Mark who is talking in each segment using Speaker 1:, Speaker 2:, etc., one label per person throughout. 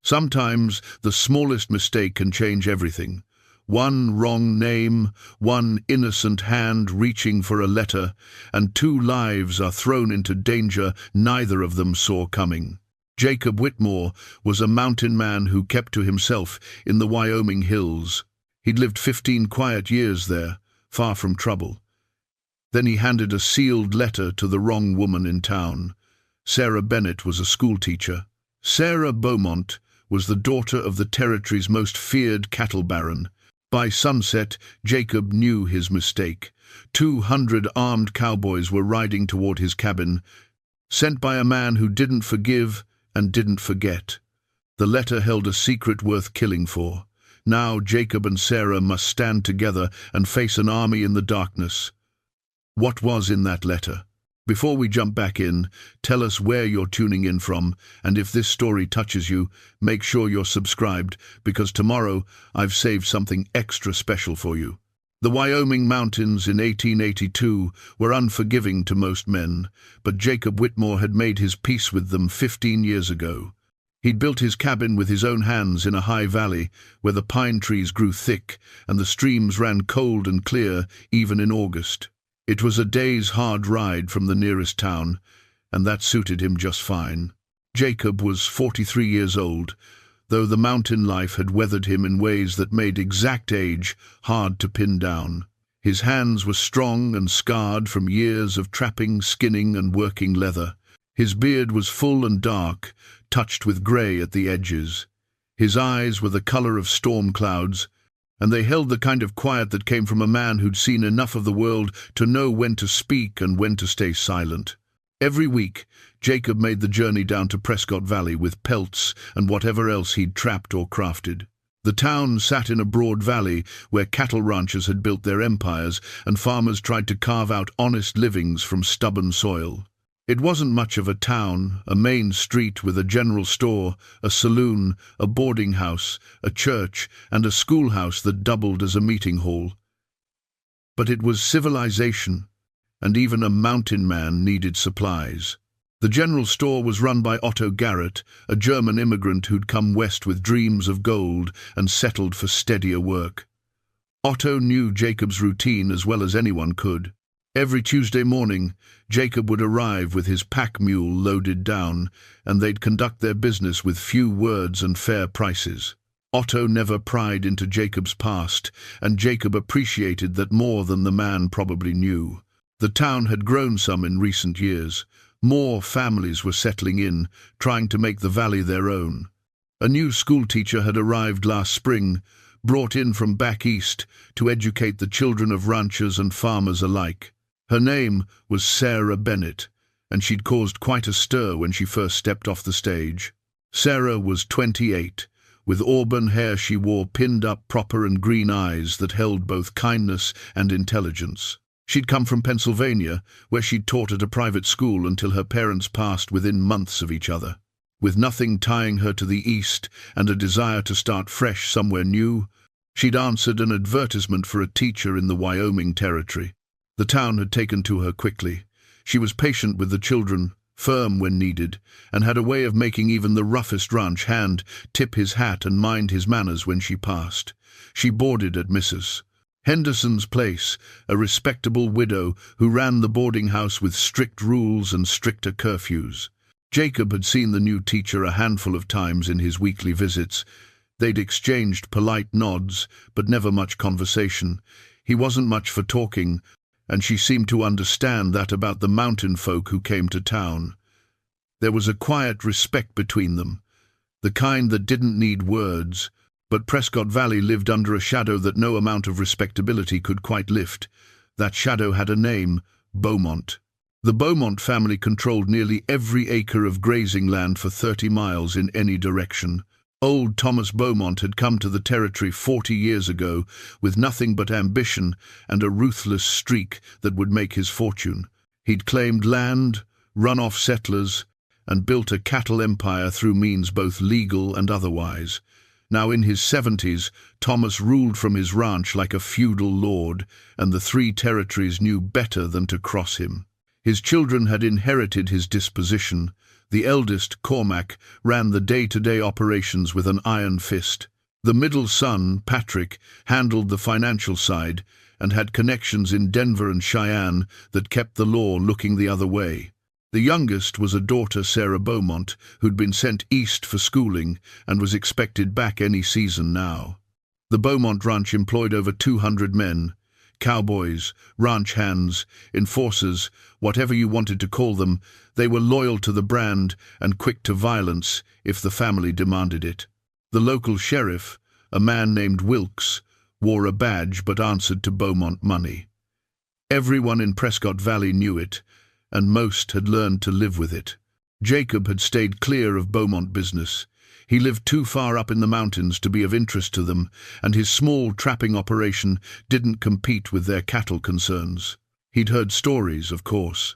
Speaker 1: Sometimes the smallest mistake can change everything. One wrong name, one innocent hand reaching for a letter, and two lives are thrown into danger neither of them saw coming. Jacob Whitmore was a mountain man who kept to himself in the Wyoming hills. He'd lived 15 quiet years there, far from trouble. Then he handed a sealed letter to the wrong woman in town. Sarah Bennett was a schoolteacher. Sarah Beaumont was the daughter of the territory's most feared cattle baron. By sunset, Jacob knew his mistake. 200 armed cowboys were riding toward his cabin, sent by a man who didn't forgive and didn't forget. The letter held a secret worth killing for. Now Jacob and Sarah must stand together and face an army in the darkness. What was in that letter? Before we jump back in, tell us where you're tuning in from, and if this story touches you, make sure you're subscribed, because tomorrow I've saved something extra special for you. The Wyoming mountains in 1882 were unforgiving to most men, but Jacob Whitmore had made his peace with them 15 years ago. He'd built his cabin with his own hands in a high valley where the pine trees grew thick and the streams ran cold and clear even in August. It was a day's hard ride from the nearest town, and that suited him just fine. Jacob was 43 years old, though the mountain life had weathered him in ways that made exact age hard to pin down. His hands were strong and scarred from years of trapping, skinning, and working leather. His beard was full and dark, touched with grey at the edges. His eyes were the colour of storm clouds, and they held the kind of quiet that came from a man who'd seen enough of the world to know when to speak and when to stay silent. Every week, Jacob made the journey down to Prescott Valley with pelts and whatever else he'd trapped or crafted. The town sat in a broad valley where cattle ranchers had built their empires and farmers tried to carve out honest livings from stubborn soil. It wasn't much of a town, a main street with a general store, a saloon, a boarding house, a church, and a schoolhouse that doubled as a meeting hall. But it was civilization, and even a mountain man needed supplies. The general store was run by Otto Garrett, a German immigrant who'd come west with dreams of gold and settled for steadier work. Otto knew Jacob's routine as well as anyone could. Every Tuesday morning, Jacob would arrive with his pack mule loaded down, and they'd conduct their business with few words and fair prices. Otto never pried into Jacob's past, and Jacob appreciated that more than the man probably knew. The town had grown some in recent years. More families were settling in, trying to make the valley their own. A new schoolteacher had arrived last spring, brought in from back east to educate the children of ranchers and farmers alike. Her name was Sarah Bennett, and she'd caused quite a stir when she first stepped off the stage. Sarah was 28, with auburn hair she wore pinned up proper and green eyes that held both kindness and intelligence. She'd come from Pennsylvania, where she'd taught at a private school until her parents passed within months of each other. With nothing tying her to the east and a desire to start fresh somewhere new, she'd answered an advertisement for a teacher in the Wyoming territory. The town had taken to her quickly. She was patient with the children, firm when needed, and had a way of making even the roughest ranch hand tip his hat and mind his manners when she passed. She boarded at Mrs. Henderson's place, a respectable widow who ran the boarding house with strict rules and stricter curfews. Jacob had seen the new teacher a handful of times in his weekly visits. They'd exchanged polite nods, but never much conversation. He wasn't much for talking, and she seemed to understand that about the mountain folk who came to town. There was a quiet respect between them, the kind that didn't need words, but Prescott Valley lived under a shadow that no amount of respectability could quite lift. That shadow had a name, Beaumont. The Beaumont family controlled nearly every acre of grazing land for 30 miles in any direction. Old Thomas Beaumont had come to the territory 40 years ago with nothing but ambition and a ruthless streak that would make his fortune. He'd claimed land, run off settlers, and built a cattle empire through means both legal and otherwise. Now in his 70s, Thomas ruled from his ranch like a feudal lord, and the three territories knew better than to cross him. His children had inherited his disposition, The eldest, Cormac, ran the day-to-day operations with an iron fist. The middle son, Patrick, handled the financial side and had connections in Denver and Cheyenne that kept the law looking the other way. The youngest was a daughter, Sarah Beaumont, who'd been sent east for schooling and was expected back any season now. The Beaumont ranch employed over 200 men, cowboys, ranch hands, enforcers, whatever you wanted to call them. They were loyal to the brand and quick to violence if the family demanded it. The local sheriff, a man named Wilkes, wore a badge but answered to Beaumont money. Everyone in Prescott Valley knew it, and most had learned to live with it. Jacob had stayed clear of Beaumont business. He lived too far up in the mountains to be of interest to them, and his small trapping operation didn't compete with their cattle concerns. He'd heard stories, of course.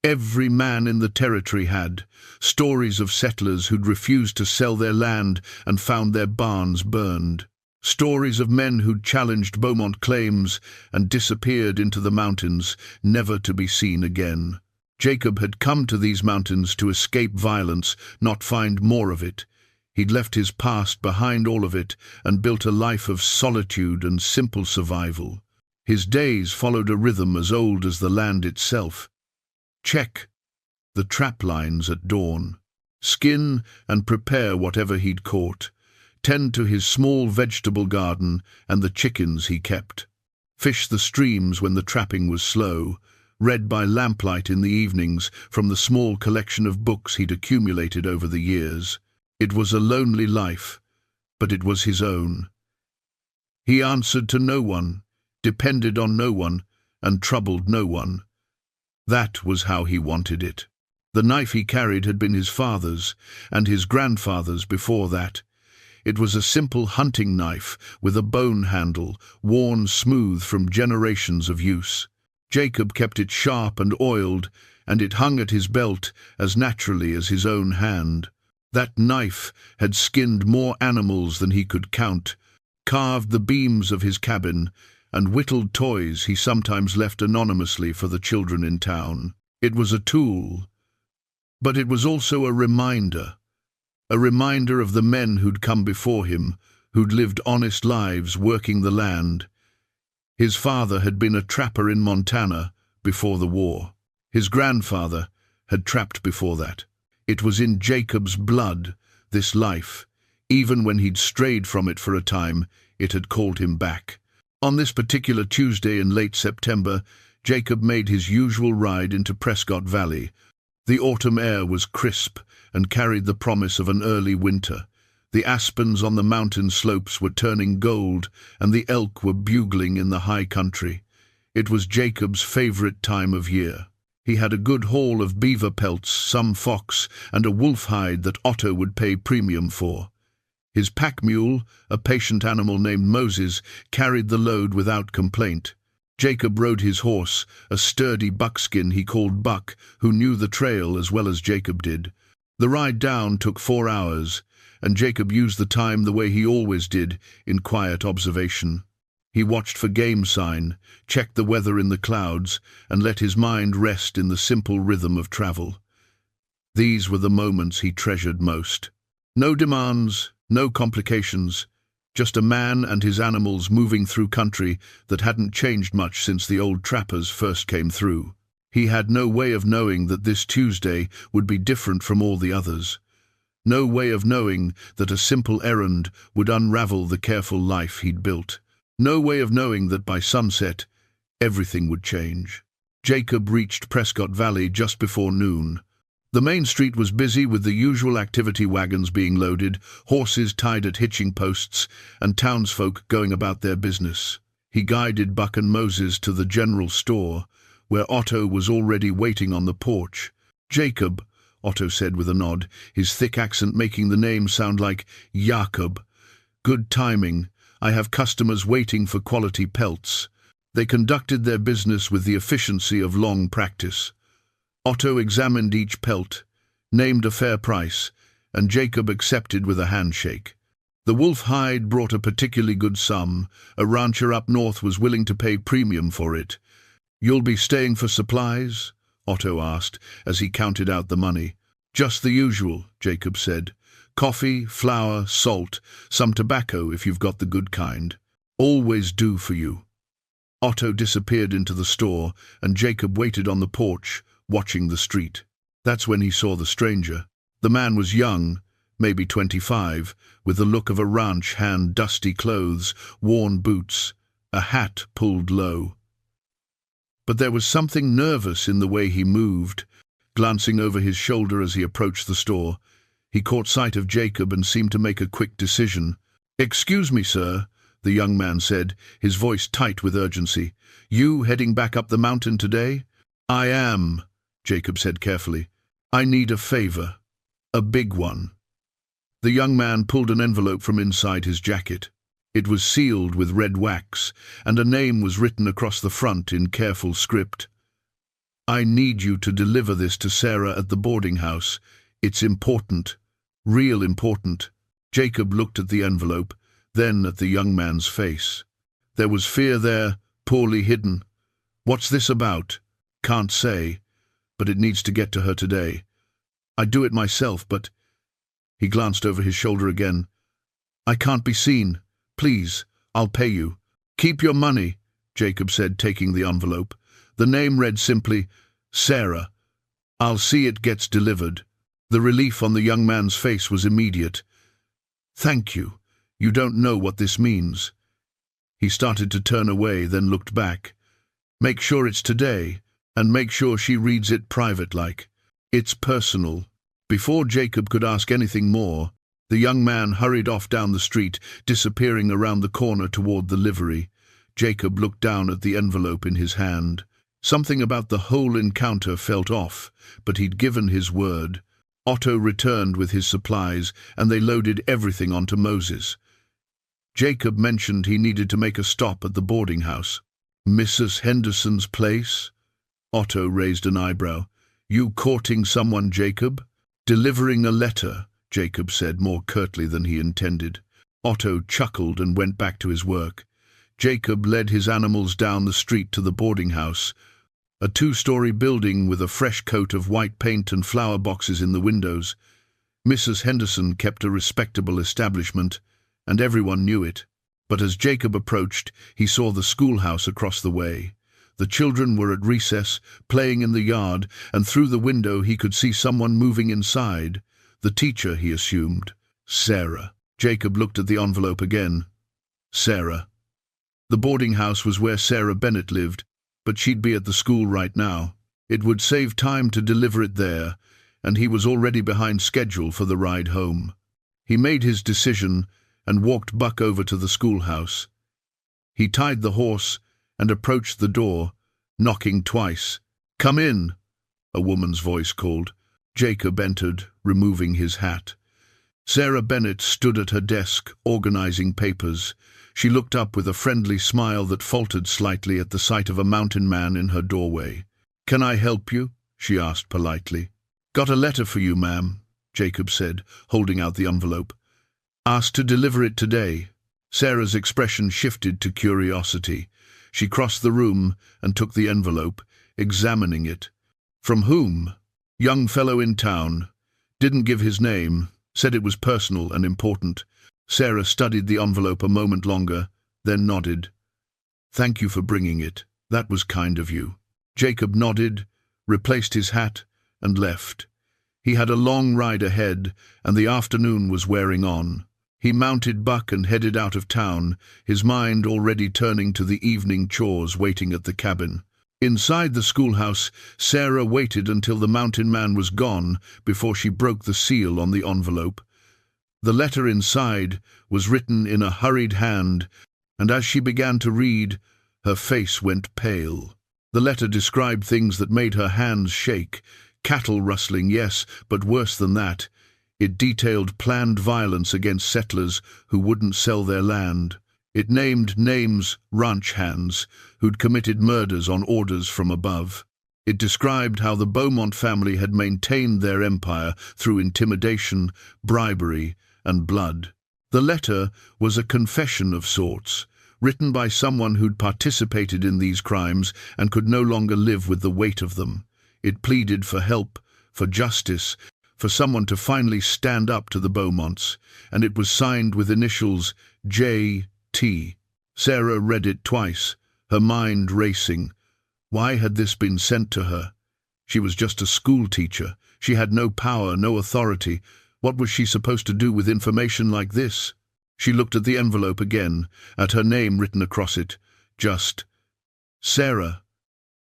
Speaker 1: Every man in the territory had. Stories of settlers who'd refused to sell their land and found their barns burned. Stories of men who'd challenged Beaumont claims and disappeared into the mountains, never to be seen again. Jacob had come to these mountains to escape violence, not find more of it. He'd left his past behind all of it and built a life of solitude and simple survival. His days followed a rhythm as old as the land itself. Check the trap lines at dawn. Skin and prepare whatever he'd caught. Tend to his small vegetable garden and the chickens he kept. Fish the streams when the trapping was slow. Read by lamplight in the evenings from the small collection of books he'd accumulated over the years. It was a lonely life, but it was his own. He answered to no one, depended on no one, and troubled no one. That was how he wanted it. The knife he carried had been his father's, and his grandfather's before that. It was a simple hunting knife with a bone handle, worn smooth from generations of use. Jacob kept it sharp and oiled, and it hung at his belt as naturally as his own hand. That knife had skinned more animals than he could count, carved the beams of his cabin, and whittled toys he sometimes left anonymously for the children in town. It was a tool, but it was also a reminder of the men who'd come before him, who'd lived honest lives working the land. His father had been a trapper in Montana before the war. His grandfather had trapped before that. It was in Jacob's blood, this life. Even when he'd strayed from it for a time, it had called him back. On this particular Tuesday in late September, Jacob made his usual ride into Prescott Valley. The autumn air was crisp and carried the promise of an early winter. The aspens on the mountain slopes were turning gold, and the elk were bugling in the high country. It was Jacob's favorite time of year. He had a good haul of beaver pelts, some fox, and a wolf hide that Otto would pay premium for. His pack mule, a patient animal named Moses, carried the load without complaint. Jacob rode his horse, a sturdy buckskin he called Buck, who knew the trail as well as Jacob did. The ride down took 4 hours, and Jacob used the time the way he always did, in quiet observation. He watched for game sign, checked the weather in the clouds, and let his mind rest in the simple rhythm of travel. These were the moments he treasured most. No demands, no complications, just a man and his animals moving through country that hadn't changed much since the old trappers first came through. He had no way of knowing that this Tuesday would be different from all the others. No way of knowing that a simple errand would unravel the careful life he'd built. No way of knowing that by sunset, everything would change. Jacob reached Prescott Valley just before noon. The main street was busy with the usual activity wagons being loaded, horses tied at hitching posts, and townsfolk going about their business. He guided Buck and Moses to the general store, where Otto was already waiting on the porch. "Jacob," Otto said with a nod, his thick accent making the name sound like Jacob. "Good timing. I have customers waiting for quality pelts." They conducted their business with the efficiency of long practice. Otto examined each pelt, named a fair price, and Jacob accepted with a handshake. The wolf hide brought a particularly good sum. A rancher up north was willing to pay premium for it. "You'll be staying for supplies?" Otto asked, as he counted out the money. Just the usual, Jacob said. Coffee, flour, salt, some tobacco if you've got the good kind. Always do for you. Otto disappeared into the store, and Jacob waited on the porch, watching the street. That's when he saw the stranger. The man was young, maybe 25, with the look of a ranch hand, dusty clothes, worn boots, a hat pulled low. But there was something nervous in the way he moved. Glancing over his shoulder as he approached the store, he caught sight of Jacob and seemed to make a quick decision. "Excuse me, sir," the young man said, his voice tight with urgency. "You heading back up the mountain today?" "I am," Jacob said carefully. "I need a favor. A big one." The young man pulled an envelope from inside his jacket. It was sealed with red wax, and a name was written across the front in careful script. "I need you to deliver this to Sarah at the boarding house. It's important. Real important." Jacob looked at the envelope, then at the young man's face. There was fear there, poorly hidden. "What's this about?" "Can't say, but it needs to get to her today. I'd do it myself, but—" He glanced over his shoulder again. "I can't be seen. Please, I'll pay you." "Keep your money," Jacob said, taking the envelope. The name read simply, "Sarah. I'll see it gets delivered." The relief on the young man's face was immediate. "Thank you. You don't know what this means." He started to turn away, then looked back. "Make sure it's today, and make sure she reads it private-like. It's personal." Before Jacob could ask anything more, the young man hurried off down the street, disappearing around the corner toward the livery. Jacob looked down at the envelope in his hand. Something about the whole encounter felt off, but he'd given his word. Otto returned with his supplies, and they loaded everything onto Moses. Jacob mentioned he needed to make a stop at the boarding house. "Mrs. Henderson's place?" Otto raised an eyebrow. "You courting someone, Jacob?" "Delivering a letter," Jacob said more curtly than he intended. Otto chuckled and went back to his work. Jacob led his animals down the street to the boarding house, a 2-story building with a fresh coat of white paint and flower boxes in the windows. Mrs. Henderson kept a respectable establishment, and everyone knew it. But as Jacob approached, he saw the schoolhouse across the way. The children were at recess, playing in the yard, and through the window he could see someone moving inside. The teacher, he assumed. Sarah. Jacob looked at the envelope again. Sarah. The boarding house was where Sarah Bennett lived, but she'd be at the school right now. It would save time to deliver it there, and he was already behind schedule for the ride home. He made his decision and walked Buck over to the schoolhouse. He tied the horse and approached the door, knocking twice. "Come in," a woman's voice called. Jacob entered, removing his hat. Sarah Bennett stood at her desk, organizing papers. She looked up with a friendly smile that faltered slightly at the sight of a mountain man in her doorway. "Can I help you?" she asked politely. "Got a letter for you, ma'am," Jacob said, holding out the envelope. "Asked to deliver it today." Sarah's expression shifted to curiosity. She crossed the room and took the envelope, examining it. "From whom?" "Young fellow in town. Didn't give his name, said it was personal and important." Sarah studied the envelope a moment longer, then nodded. "Thank you for bringing it. That was kind of you." Jacob nodded, replaced his hat, and left. He had a long ride ahead, and the afternoon was wearing on. He mounted Buck and headed out of town, his mind already turning to the evening chores waiting at the cabin. Inside the schoolhouse, Sarah waited until the mountain man was gone before she broke the seal on the envelope. The letter inside was written in a hurried hand, and as she began to read, her face went pale. The letter described things that made her hands shake. Cattle rustling, yes, but worse than that. It detailed planned violence against settlers who wouldn't sell their land. It named names, ranch hands, who'd committed murders on orders from above. It described how the Beaumont family had maintained their empire through intimidation, bribery, and blood. The letter was a confession of sorts, written by someone who'd participated in these crimes and could no longer live with the weight of them. It pleaded for help, for justice, for someone to finally stand up to the Beaumonts, and it was signed with initials J.T. Sarah read it twice, her mind racing. Why had this been sent to her? She was just a school teacher. She had no power, no authority. What was she supposed to do with information like this? She looked at the envelope again, at her name written across it. Just Sarah.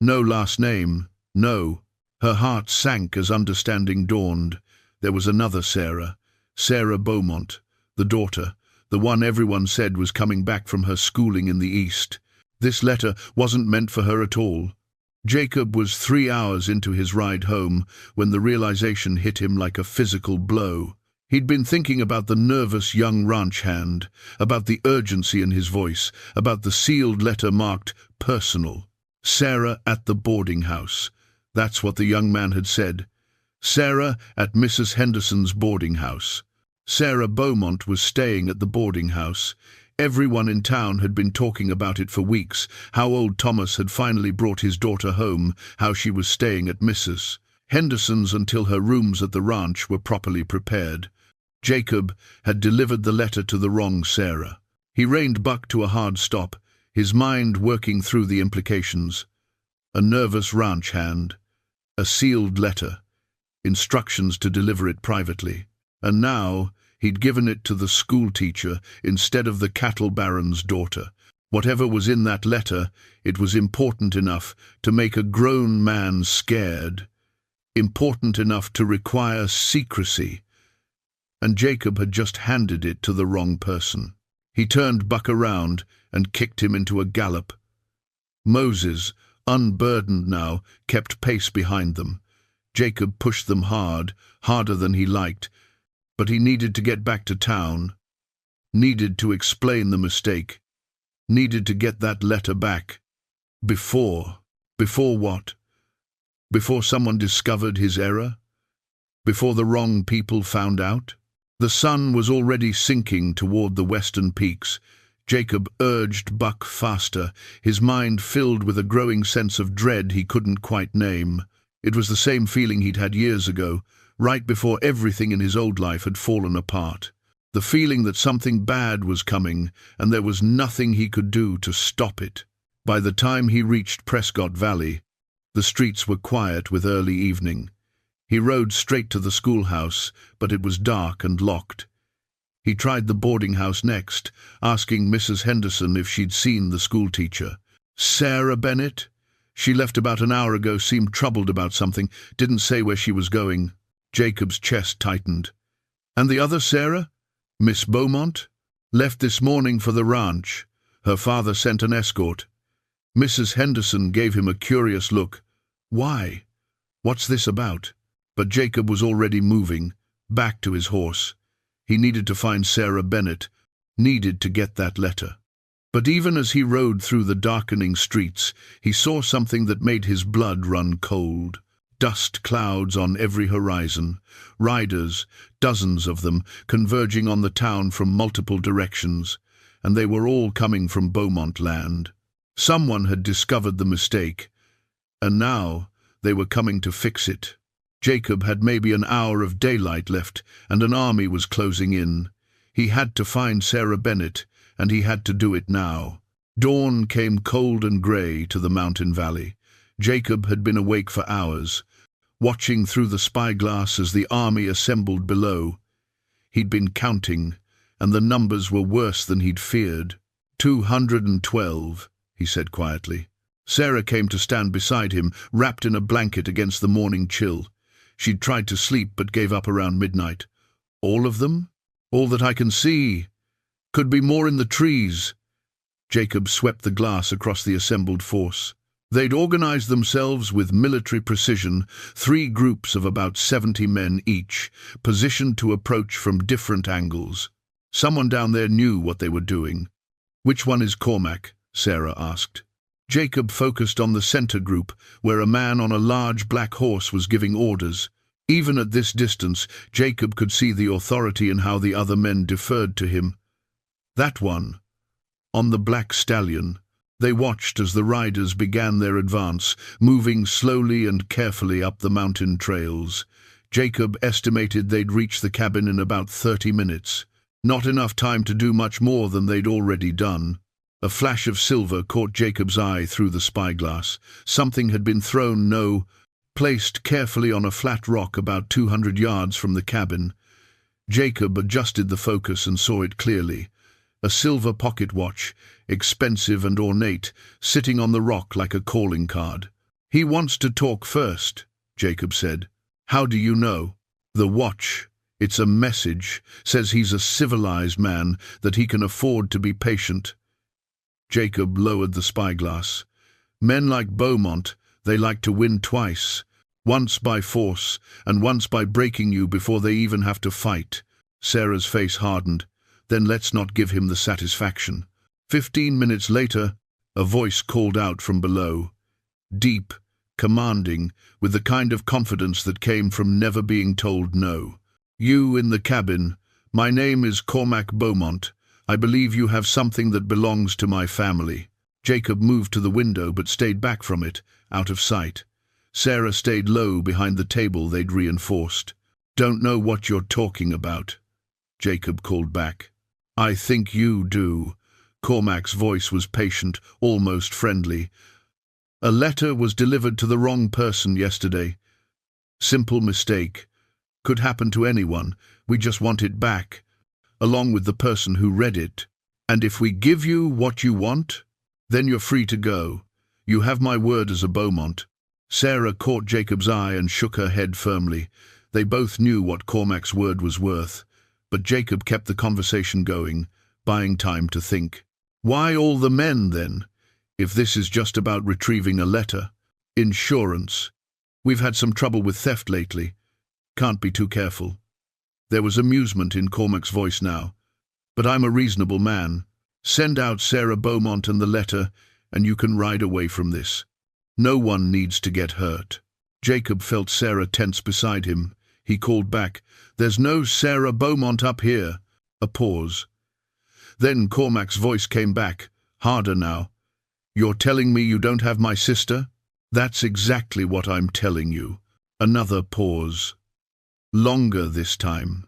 Speaker 1: No last name, no. Her heart sank as understanding dawned. There was another Sarah, Sarah Beaumont, the daughter, the one everyone said was coming back from her schooling in the East. This letter wasn't meant for her at all. Jacob was 3 hours into his ride home when the realization hit him like a physical blow. He'd been thinking about the nervous young ranch hand, about the urgency in his voice, about the sealed letter marked personal. Sarah at the boarding house. That's what the young man had said. Sarah at Mrs. Henderson's boarding house. Sarah Beaumont was staying at the boarding house. Everyone in town had been talking about it for weeks, how old Thomas had finally brought his daughter home, how she was staying at Mrs. Henderson's until her rooms at the ranch were properly prepared. Jacob had delivered the letter to the wrong Sarah. He reined Buck to a hard stop, his mind working through the implications. A nervous ranch hand, a sealed letter, instructions to deliver it privately. And now he'd given it to the school teacher instead of the cattle baron's daughter. Whatever was in that letter, it was important enough to make a grown man scared, important enough to require secrecy. And Jacob had just handed it to the wrong person. He turned Buck around and kicked him into a gallop. Moses, unburdened now, kept pace behind them. Jacob pushed them hard, harder than he liked, but he needed to get back to town, needed to explain the mistake, needed to get that letter back. Before what? Before someone discovered his error? Before the wrong people found out? The sun was already sinking toward the western peaks. Jacob urged Buck faster, his mind filled with a growing sense of dread he couldn't quite name. It was the same feeling he'd had years ago, right before everything in his old life had fallen apart. The feeling that something bad was coming, and there was nothing he could do to stop it. By the time he reached Prescott Valley, the streets were quiet with early evening. He rode straight to the schoolhouse, but it was dark and locked. He tried the boarding house next, asking Mrs. Henderson if she'd seen the schoolteacher. Sarah Bennett? She left about an hour ago, seemed troubled about something, didn't say where she was going. Jacob's chest tightened. And the other Sarah? Miss Beaumont? Left this morning for the ranch. Her father sent an escort. Mrs. Henderson gave him a curious look. Why? What's this about? But Jacob was already moving, back to his horse. He needed to find Sarah Bennett, needed to get that letter. But even as he rode through the darkening streets, he saw something that made his blood run cold. Dust clouds on every horizon, riders, dozens of them, converging on the town from multiple directions, and they were all coming from Beaumont land. Someone had discovered the mistake, and now they were coming to fix it. Jacob had maybe an hour of daylight left, and an army was closing in. He had to find Sarah Bennett, and he had to do it now. Dawn came cold and grey to the mountain valley. Jacob had been awake for hours, watching through the spyglass as the army assembled below. He'd been counting, and the numbers were worse than he'd feared. 212, he said quietly. Sarah came to stand beside him, wrapped in a blanket against the morning chill. She'd tried to sleep but gave up around midnight. All of them? All that I can see. Could be more in the trees. Jacob swept the glass across the assembled force. They'd organized themselves with military precision, 3 groups of about 70 men each, positioned to approach from different angles. Someone down there knew what they were doing. Which one is Cormac? Sarah asked. Jacob focused on the center group, where a man on a large black horse was giving orders. Even at this distance, Jacob could see the authority in how the other men deferred to him. That one, on the black stallion. They watched as the riders began their advance, moving slowly and carefully up the mountain trails. Jacob estimated they'd reach the cabin in about 30 minutes. Not enough time to do much more than they'd already done. A flash of silver caught Jacob's eye through the spyglass. Something had been placed carefully on a flat rock about 200 yards from the cabin. Jacob adjusted the focus and saw it clearly. A silver pocket watch, expensive and ornate, sitting on the rock like a calling card. "He wants to talk first," Jacob said. "How do you know?" "The watch. It's a message. Says he's a civilized man, that he can afford to be patient." Jacob lowered the spyglass. "Men like Beaumont, they like to win twice. Once by force, and once by breaking you before they even have to fight." Sarah's face hardened. "Then let's not give him the satisfaction." 15 minutes later, a voice called out from below. Deep, commanding, with the kind of confidence that came from never being told no. "You in the cabin, my name is Cormac Beaumont. I believe you have something that belongs to my family." Jacob moved to the window but stayed back from it, out of sight. Sarah stayed low behind the table they'd reinforced. "Don't know what you're talking about," Jacob called back. "I think you do." Cormac's voice was patient, almost friendly. "A letter was delivered to the wrong person yesterday. Simple mistake. Could happen to anyone. We just want it back, along with the person who read it. And if we give you what you want, then you're free to go. You have my word as a Beaumont." Sarah caught Jacob's eye and shook her head firmly. They both knew what Cormac's word was worth, but Jacob kept the conversation going, buying time to think. "Why all the men, then, if this is just about retrieving a letter?" "Insurance. We've had some trouble with theft lately. Can't be too careful." There was amusement in Cormac's voice now. "But I'm a reasonable man. Send out Sarah Beaumont and the letter, and you can ride away from this. No one needs to get hurt." Jacob felt Sarah tense beside him. He called back, "There's no Sarah Beaumont up here." A pause. Then Cormac's voice came back, harder now. "You're telling me you don't have my sister?" "That's exactly what I'm telling you." Another pause. Longer this time.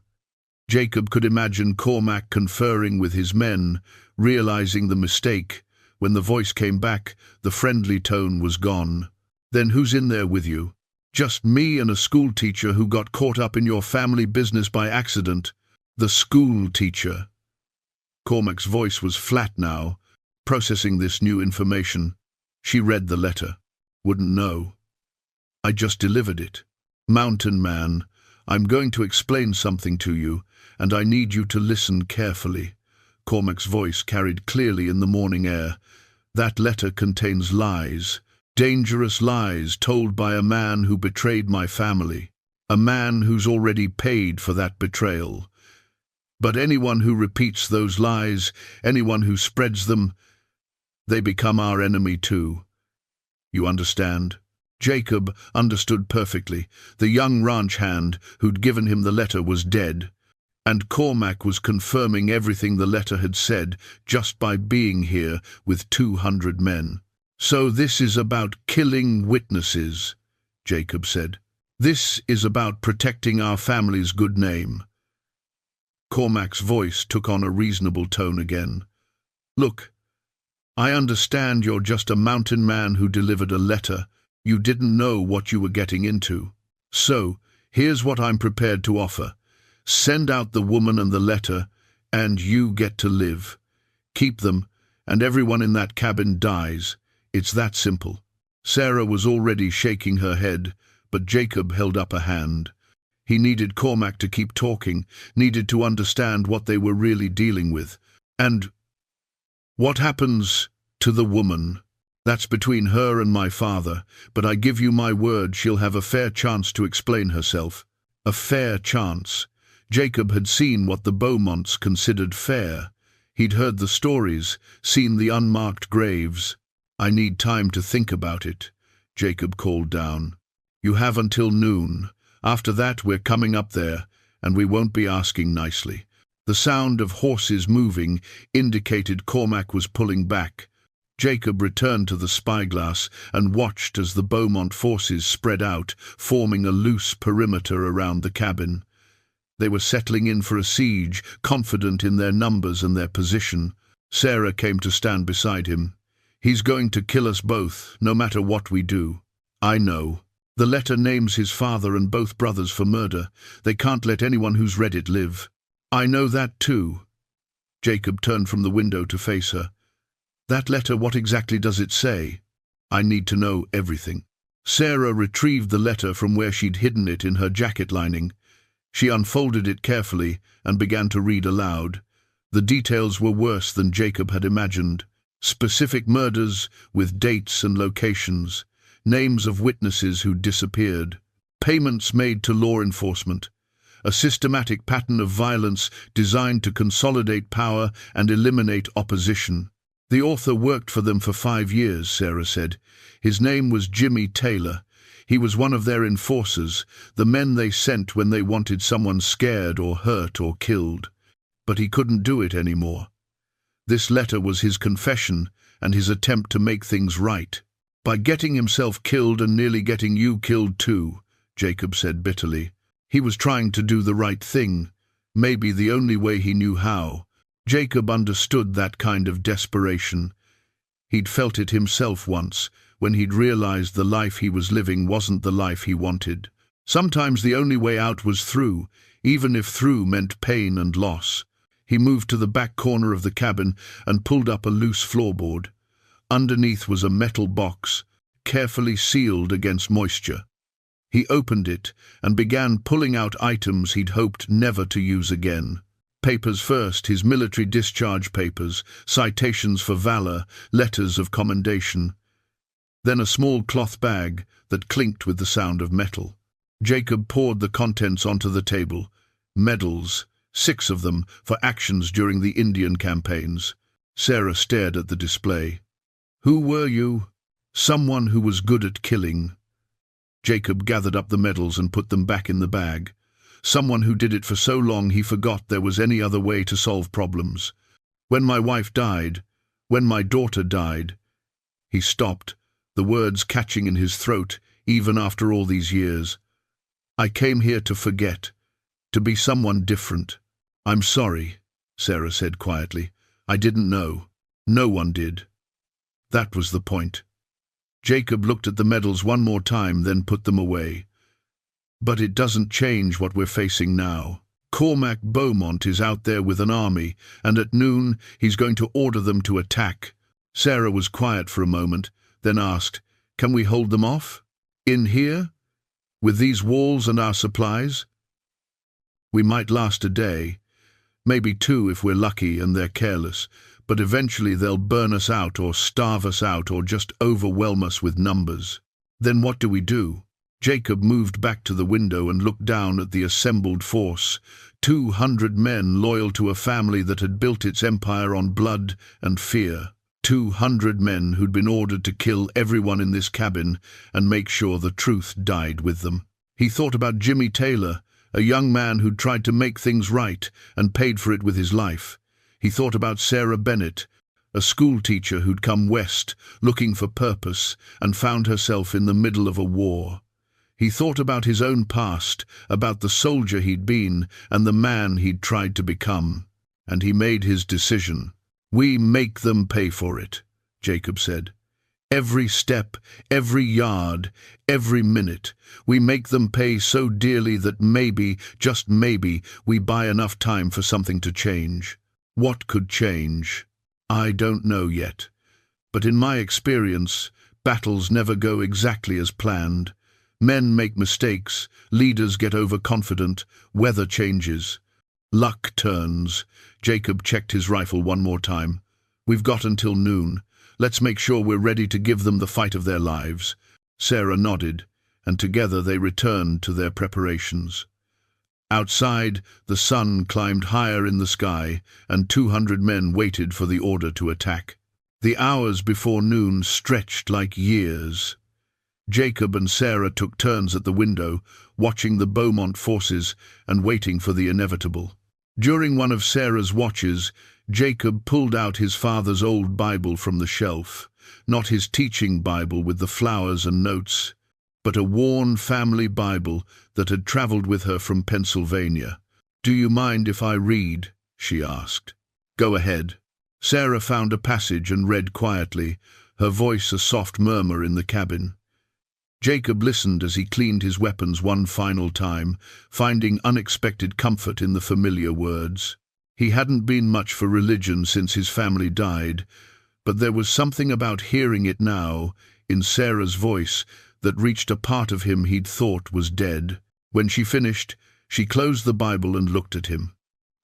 Speaker 1: Jacob could imagine Cormac conferring with his men, realizing the mistake. When the voice came back, the friendly tone was gone. "Then who's in there with you?" "Just me and a school teacher who got caught up in your family business by accident." "The school teacher." Cormac's voice was flat now, processing this new information. She read the letter. "Wouldn't know. I just delivered it. Mountain Man, I'm going to explain something to you, and I need you to listen carefully." Cormac's voice carried clearly in the morning air. "That letter contains lies, dangerous lies told by a man who betrayed my family, a man who's already paid for that betrayal. But anyone who repeats those lies, anyone who spreads them, they become our enemy too. You understand?" Jacob understood perfectly. The young ranch hand who'd given him the letter was dead, and Cormac was confirming everything the letter had said just by being here with 200 men. "So this is about killing witnesses," Jacob said. "This is about protecting our family's good name." Cormac's voice took on a reasonable tone again. "Look, I understand you're just a mountain man who delivered a letter. You didn't know what you were getting into. So, here's what I'm prepared to offer. Send out the woman and the letter, and you get to live. Keep them, and everyone in that cabin dies. It's that simple." Sarah was already shaking her head, but Jacob held up a hand. He needed Cormac to keep talking, needed to understand what they were really dealing with. "And what happens to the woman? That's between her and my father, but I give you my word she'll have a fair chance to explain herself." A fair chance. Jacob had seen what the Beaumonts considered fair. He'd heard the stories, seen the unmarked graves. "I need time to think about it," Jacob called down. "You have until noon. After that we're coming up there, and we won't be asking nicely." The sound of horses moving indicated Cormac was pulling back. Jacob returned to the spyglass and watched as the Beaumont forces spread out, forming a loose perimeter around the cabin. They were settling in for a siege, confident in their numbers and their position. Sarah came to stand beside him. "He's going to kill us both, no matter what we do." "I know. The letter names his father and both brothers for murder. They can't let anyone who's read it live." "I know that too." Jacob turned from the window to face her. "That letter, what exactly does it say?" "I need to know everything." Sarah retrieved the letter from where she'd hidden it in her jacket lining. She unfolded it carefully and began to read aloud. The details were worse than Jacob had imagined. Specific murders with dates and locations, names of witnesses who'd disappeared, payments made to law enforcement, a systematic pattern of violence designed to consolidate power and eliminate opposition. "The author worked for them for 5 years, Sarah said. "His name was Jimmy Taylor. He was one of their enforcers, the men they sent when they wanted someone scared or hurt or killed. But he couldn't do it anymore. This letter was his confession and his attempt to make things right." "By getting himself killed and nearly getting you killed too," Jacob said bitterly. "He was trying to do the right thing, maybe the only way he knew how." Jacob understood that kind of desperation. He'd felt it himself once, when he'd realized the life he was living wasn't the life he wanted. Sometimes the only way out was through, even if through meant pain and loss. He moved to the back corner of the cabin and pulled up a loose floorboard. Underneath was a metal box, carefully sealed against moisture. He opened it and began pulling out items he'd hoped never to use again. Papers first, his military discharge papers, citations for valor, letters of commendation. Then a small cloth bag that clinked with the sound of metal. Jacob poured the contents onto the table. Medals, 6 of them, for actions during the Indian campaigns. Sarah stared at the display. "Who were you?" "Someone who was good at killing." Jacob gathered up the medals and put them back in the bag. "Someone who did it for so long he forgot there was any other way to solve problems. When my wife died, when my daughter died." He stopped, the words catching in his throat even after all these years. "I came here to forget, to be someone different." "I'm sorry," Sarah said quietly. "I didn't know. No one did." That was the point. Jacob looked at the medals one more time, then put them away. "But it doesn't change what we're facing now. Cormac Beaumont is out there with an army, and at noon he's going to order them to attack." Sarah was quiet for a moment, then asked, "Can we hold them off? In here? With these walls and our supplies?" "We might last a day, maybe 2 if we're lucky and they're careless, but eventually they'll burn us out or starve us out or just overwhelm us with numbers." "Then what do we do?" Jacob moved back to the window and looked down at the assembled force. 200 men loyal to a family that had built its empire on blood and fear. 200 men who'd been ordered to kill everyone in this cabin and make sure the truth died with them. He thought about Jimmy Taylor, a young man who'd tried to make things right and paid for it with his life. He thought about Sarah Bennett, a schoolteacher who'd come west looking for purpose and found herself in the middle of a war. He thought about his own past, about the soldier he'd been and the man he'd tried to become. And he made his decision. "We make them pay for it," Jacob said. "Every step, every yard, every minute. We make them pay so dearly that maybe, just maybe, we buy enough time for something to change." What could change? I don't know yet. But in my experience, battles never go exactly as planned. Men make mistakes, leaders get overconfident, weather changes. Luck turns. Jacob checked his rifle one more time. "We've got until noon. Let's make sure we're ready to give them the fight of their lives." Sarah nodded, and together they returned to their preparations. Outside, the sun climbed higher in the sky, and 200 men waited for the order to attack. The hours before noon stretched like years. Jacob and Sarah took turns at the window, watching the Beaumont forces and waiting for the inevitable. During one of Sarah's watches, Jacob pulled out his father's old Bible from the shelf, not his teaching Bible with the flowers and notes, but a worn family Bible that had traveled with her from Pennsylvania. "Do you mind if I read?" she asked. "Go ahead." Sarah found a passage and read quietly, her voice a soft murmur in the cabin. Jacob listened as he cleaned his weapons one final time, finding unexpected comfort in the familiar words. He hadn't been much for religion since his family died, but there was something about hearing it now, in Sarah's voice, that reached a part of him he'd thought was dead. When she finished, she closed the Bible and looked at him.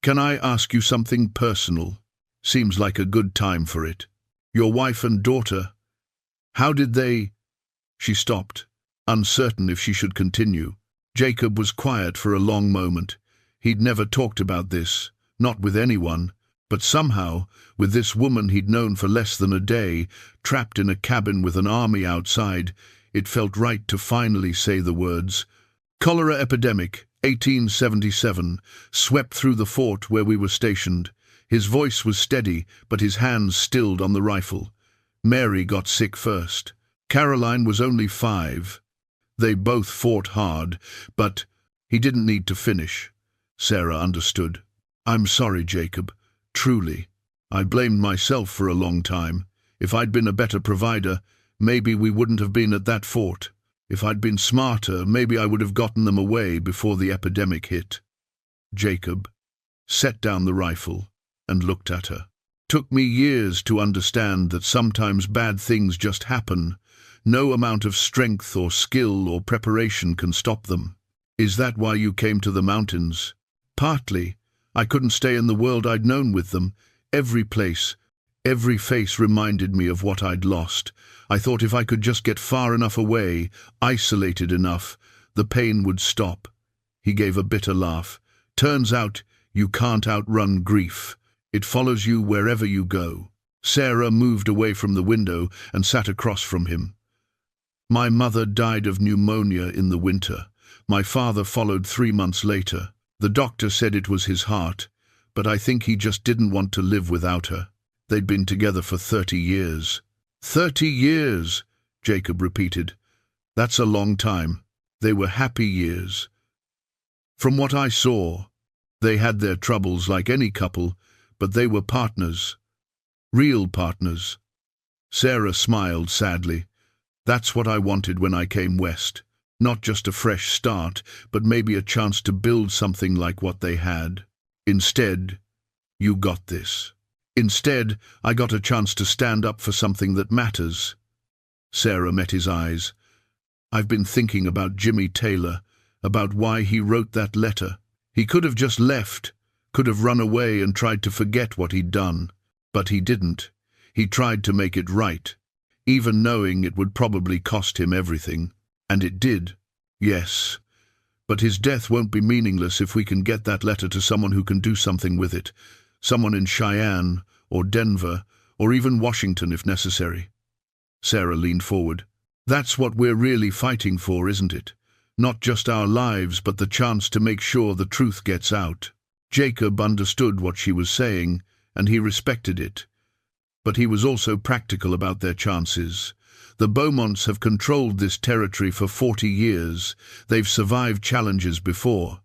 Speaker 1: "Can I ask you something personal? Seems like a good time for it. Your wife and daughter, how did they—" She stopped, uncertain if she should continue. Jacob was quiet for a long moment. He'd never talked about this, not with anyone, but somehow, with this woman he'd known for less than a day, trapped in a cabin with an army outside, it felt right to finally say the words. "Cholera epidemic, 1877, swept through the fort where we were stationed." His voice was steady, but his hands stilled on the rifle. "Mary got sick first. Caroline was only 5. They both fought hard, but—" He didn't need to finish. Sarah understood. "I'm sorry, Jacob. Truly. I blamed myself for a long time. If I'd been a better provider, maybe we wouldn't have been at that fort. If I'd been smarter, maybe I would have gotten them away before the epidemic hit." Jacob set down the rifle and looked at her. "Took me years to understand that sometimes bad things just happen. No amount of strength or skill or preparation can stop them." "Is that why you came to the mountains?" "Partly. I couldn't stay in the world I'd known with them. Every place, every face reminded me of what I'd lost. I thought if I could just get far enough away, isolated enough, the pain would stop." He gave a bitter laugh. "Turns out you can't outrun grief. It follows you wherever you go." Sarah moved away from the window and sat across from him. "My mother died of pneumonia in the winter. My father followed 3 months later. The doctor said it was his heart, but I think he just didn't want to live without her. They'd been together for 30 years. 30 years, Jacob repeated. That's a long time. They were happy years. From what I saw, they had their troubles like any couple, but they were partners. Real partners." Sarah smiled sadly. "That's what I wanted when I came west. Not just a fresh start, but maybe a chance to build something like what they had. Instead, you got this. Instead, I got a chance to stand up for something that matters." Sarah met his eyes. "I've been thinking about Jimmy Taylor, about why he wrote that letter. He could have just left, could have run away and tried to forget what he'd done. But he didn't. He tried to make it right, even knowing it would probably cost him everything. And it did, yes. But his death won't be meaningless if we can get that letter to someone who can do something with it. Someone in Cheyenne, or Denver, or even Washington if necessary." Sarah leaned forward. "That's what we're really fighting for, isn't it? Not just our lives, but the chance to make sure the truth gets out." Jacob understood what she was saying, and he respected it. But he was also practical about their chances. The Beaumonts have controlled this territory for 40 years. They've survived challenges before.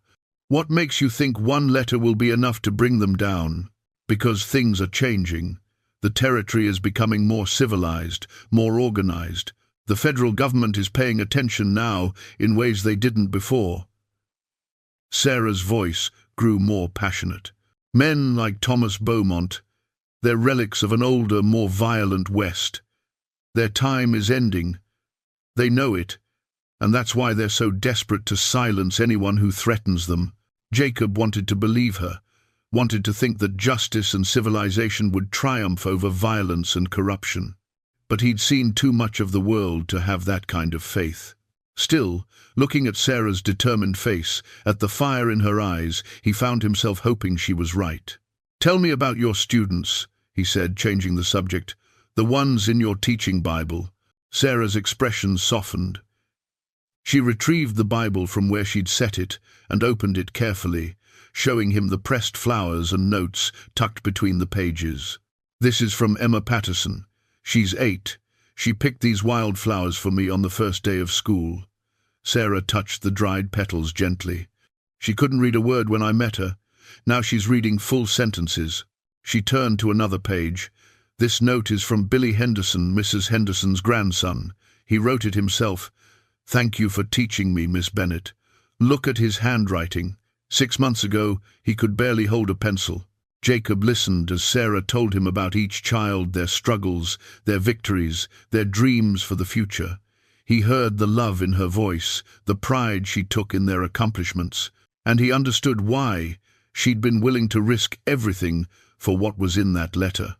Speaker 1: What makes you think one letter will be enough to bring them down? Because things are changing. The territory is becoming more civilized, more organized. The federal government is paying attention now in ways they didn't before. Sarah's voice grew more passionate. "Men like Thomas Beaumont, they're relics of an older, more violent West. Their time is ending. They know it, and that's why they're so desperate to silence anyone who threatens them." Jacob wanted to believe her, wanted to think that justice and civilization would triumph over violence and corruption. But he'd seen too much of the world to have that kind of faith. Still, looking at Sarah's determined face, at the fire in her eyes, he found himself hoping she was right. "Tell me about your students," he said, changing the subject. "The ones in your teaching Bible." Sarah's expression softened. She retrieved the Bible from where she'd set it and opened it carefully, showing him the pressed flowers and notes tucked between the pages. "This is from Emma Patterson. She's 8. She picked these wildflowers for me on the first day of school." Sarah touched the dried petals gently. "She couldn't read a word when I met her. Now she's reading full sentences." She turned to another page. "This note is from Billy Henderson, Mrs. Henderson's grandson. He wrote it himself. 'Thank you for teaching me, Miss Bennet.' Look at his handwriting. 6 months ago, he could barely hold a pencil." Jacob listened as Sarah told him about each child, their struggles, their victories, their dreams for the future. He heard the love in her voice, the pride she took in their accomplishments, and he understood why she'd been willing to risk everything for what was in that letter.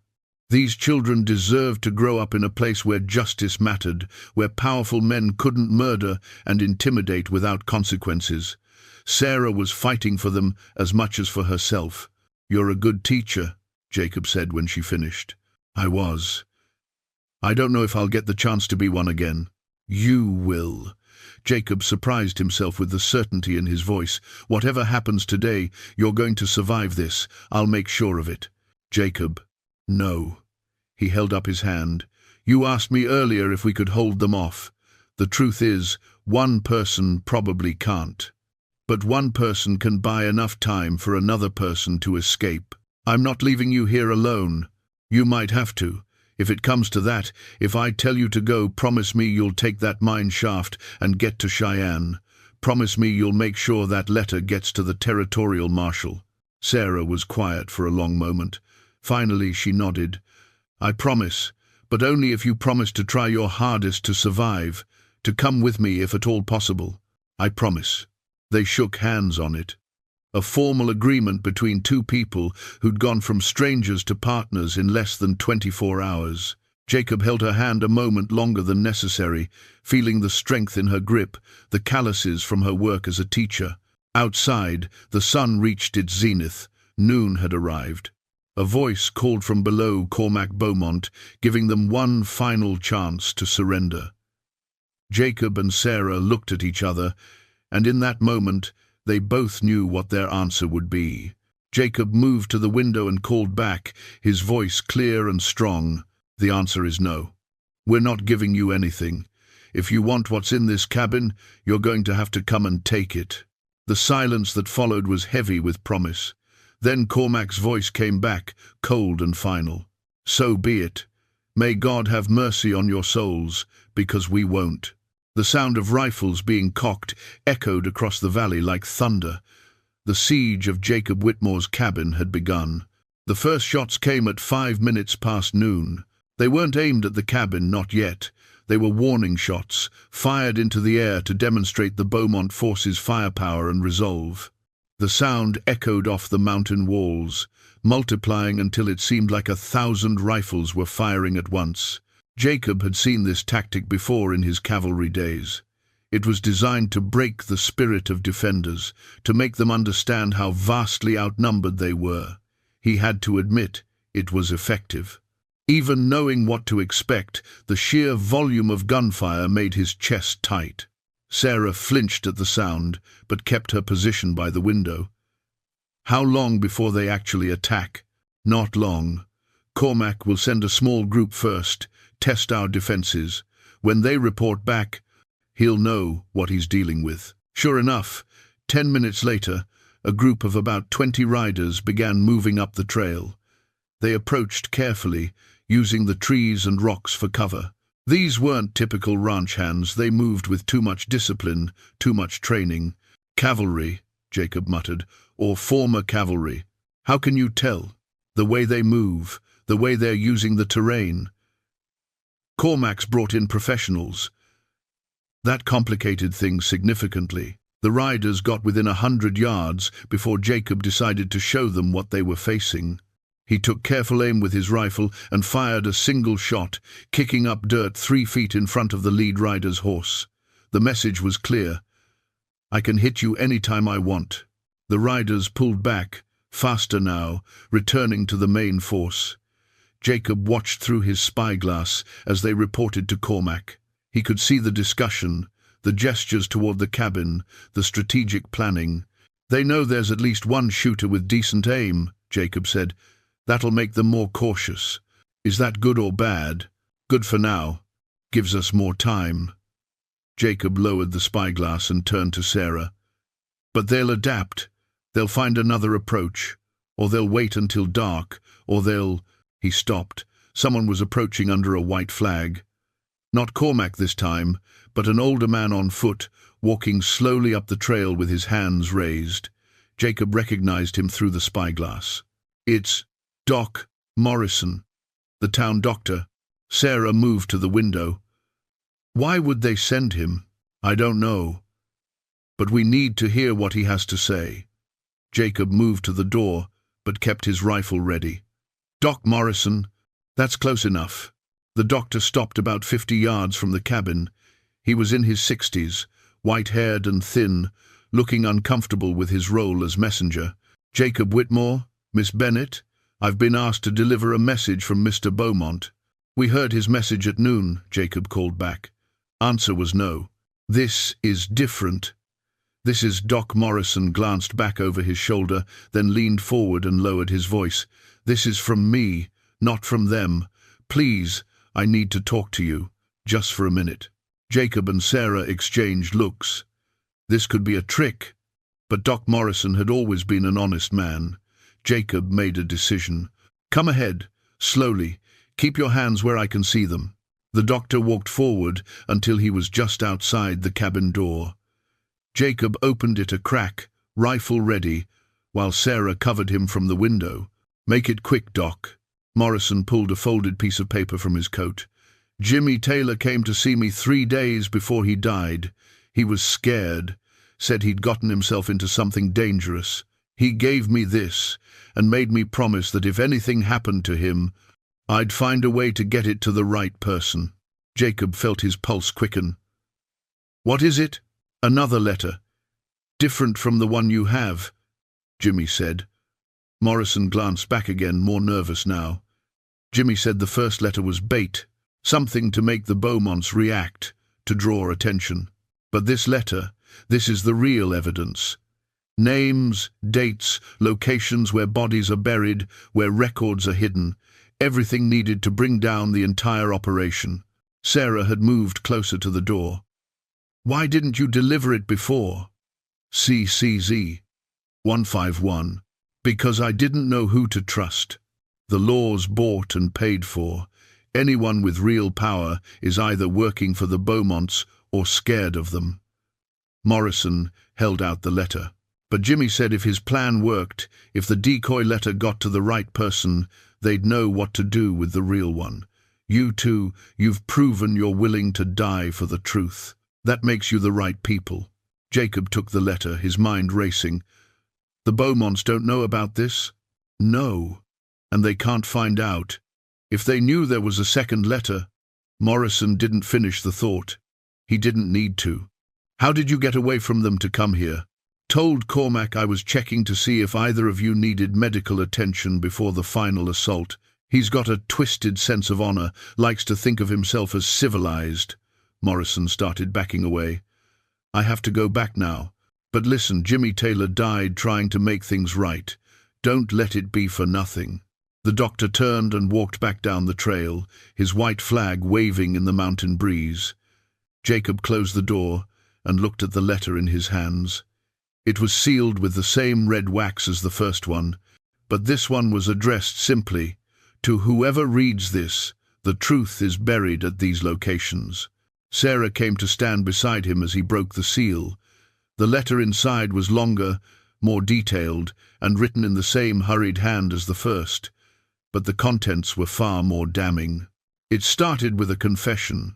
Speaker 1: These children deserved to grow up in a place where justice mattered, where powerful men couldn't murder and intimidate without consequences. Sarah was fighting for them as much as for herself. "You're a good teacher," Jacob said when she finished. "I was. I don't know if I'll get the chance to be one again." "You will." Jacob surprised himself with the certainty in his voice. "Whatever happens today, you're going to survive this. I'll make sure of it." "Jacob, no." He held up his hand. "You asked me earlier if we could hold them off. The truth is, one person probably can't. But one person can buy enough time for another person to escape. I'm not leaving you here alone. You might have to. If it comes to that, if I tell you to go, promise me you'll take that mine shaft and get to Cheyenne. Promise me you'll make sure that letter gets to the territorial marshal." Sarah was quiet for a long moment. Finally she nodded. "I promise, but only if you promise to try your hardest to survive, to come with me if at all possible." "I promise." They shook hands on it. A formal agreement between two people who'd gone from strangers to partners in less than 24 hours. Jacob held her hand a moment longer than necessary, feeling the strength in her grip, the calluses from her work as a teacher. Outside, the sun reached its zenith. Noon had arrived. A voice called from below Cormac Beaumont, giving them one final chance to surrender. Jacob and Sarah looked at each other, and in that moment they both knew what their answer would be. Jacob moved to the window and called back, his voice clear and strong. "The answer is no. We're not giving you anything. If you want what's in this cabin, you're going to have to come and take it." The silence that followed was heavy with promise. Then Cormac's voice came back, cold and final. "So be it. May God have mercy on your souls, because we won't." The sound of rifles being cocked echoed across the valley like thunder. The siege of Jacob Whitmore's cabin had begun. The first shots came at 5 minutes past noon. They weren't aimed at the cabin, not yet. They were warning shots, fired into the air to demonstrate the Beaumont force's firepower and resolve. The sound echoed off the mountain walls, multiplying until it seemed like 1,000 rifles were firing at once. Jacob had seen this tactic before in his cavalry days. It was designed to break the spirit of defenders, to make them understand how vastly outnumbered they were. He had to admit it was effective. Even knowing what to expect, the sheer volume of gunfire made his chest tight. Sarah flinched at the sound, but kept her position by the window. "How long before they actually attack?" "Not long. Cormac will send a small group first, test our defenses. When they report back, he'll know what he's dealing with." Sure enough, 10 minutes later, a group of about 20 riders began moving up the trail. They approached carefully, using the trees and rocks for cover. These weren't typical ranch hands. They moved with too much discipline, too much training. "Cavalry," Jacob muttered, "or former cavalry. How can you tell? The way they move, the way they're using the terrain." Cormac's brought in professionals. That complicated things significantly. The riders got within 100 yards before Jacob decided to show them what they were facing. He took careful aim with his rifle and fired a single shot, kicking up dirt 3 feet in front of the lead rider's horse. The message was clear. "I can hit you any time I want." The riders pulled back, faster now, returning to the main force. Jacob watched through his spyglass as they reported to Cormac. He could see the discussion, the gestures toward the cabin, the strategic planning. They know there's at least one shooter with decent aim, Jacob said. That'll make them more cautious. Is that good or bad? Good for now. Gives us more time. Jacob lowered the spyglass and turned to Sarah. But they'll adapt. They'll find another approach. Or they'll wait until dark. Or they'll... He stopped. Someone was approaching under a white flag. Not Cormac this time, but an older man on foot, walking slowly up the trail with his hands raised. Jacob recognized him through the spyglass. It's Doc Morrison, the town doctor. Sarah moved to the window. Why would they send him? I don't know. But we need to hear what he has to say. Jacob moved to the door, but kept his rifle ready. Doc Morrison, that's close enough. The doctor stopped about 50 yards from the cabin. He was in his 60s, white-haired and thin, looking uncomfortable with his role as messenger. Jacob Whitmore, Miss Bennett, I've been asked to deliver a message from Mr. Beaumont. We heard his message at noon, Jacob called back. Answer was no. This is different. This is Doc Morrison glanced back over his shoulder, then leaned forward and lowered his voice. This is from me, not from them. Please, I need to talk to you, just for a minute. Jacob and Sarah exchanged looks. This could be a trick, but Doc Morrison had always been an honest man. Jacob made a decision. Come ahead, slowly. Keep your hands where I can see them. The doctor walked forward until he was just outside the cabin door. Jacob opened it a crack, rifle ready, while Sarah covered him from the window. Make it quick, Doc. Morrison pulled a folded piece of paper from his coat. Jimmy Taylor came to see me 3 days before he died. He was scared, said he'd gotten himself into something dangerous. He gave me this and made me promise that if anything happened to him, I'd find a way to get it to the right person. Jacob felt his pulse quicken. What is it? Another letter. Different from the one you have, Jimmy said. Morrison glanced back again, more nervous now. Jimmy said the first letter was bait, something to make the Beaumonts react, to draw attention. But this letter, this is the real evidence. Names, dates, locations where bodies are buried, where records are hidden, everything needed to bring down the entire operation. Sarah had moved closer to the door. Why didn't you deliver it before? CCZ 151. Because I didn't know who to trust. The law's bought and paid for. Anyone with real power is either working for the Beaumonts or scared of them. Morrison held out the letter. But Jimmy said if his plan worked, if the decoy letter got to the right person, they'd know what to do with the real one. You two, you've proven you're willing to die for the truth. That makes you the right people. Jacob took the letter, his mind racing. The Beaumonts don't know about this? No. And they can't find out. If they knew there was a second letter... Morrison didn't finish the thought. He didn't need to. How did you get away from them to come here? Told Cormac I was checking to see if either of you needed medical attention before the final assault. He's got a twisted sense of honor, likes to think of himself as civilized. Morrison started backing away. I have to go back now. But listen, Jimmy Taylor died trying to make things right. Don't let it be for nothing. The doctor turned and walked back down the trail, his white flag waving in the mountain breeze. Jacob closed the door and looked at the letter in his hands. It was sealed with the same red wax as the first one, but this one was addressed simply, to whoever reads this, the truth is buried at these locations. Sarah came to stand beside him as he broke the seal. The letter inside was longer, more detailed, and written in the same hurried hand as the first, but the contents were far more damning. It started with a confession.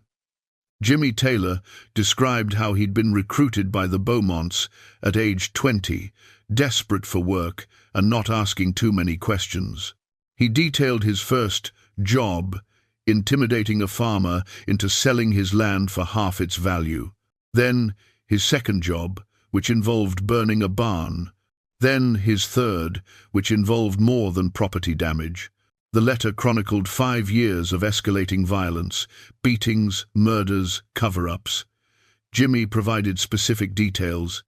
Speaker 1: Jimmy Taylor described how he'd been recruited by the Beaumonts at age 20, desperate for work and not asking too many questions. He detailed his first job, intimidating a farmer into selling his land for half its value. Then his second job, which involved burning a barn. Then his third, which involved more than property damage. The letter chronicled 5 years of escalating violence, beatings, murders, cover-ups. Jimmy provided specific details.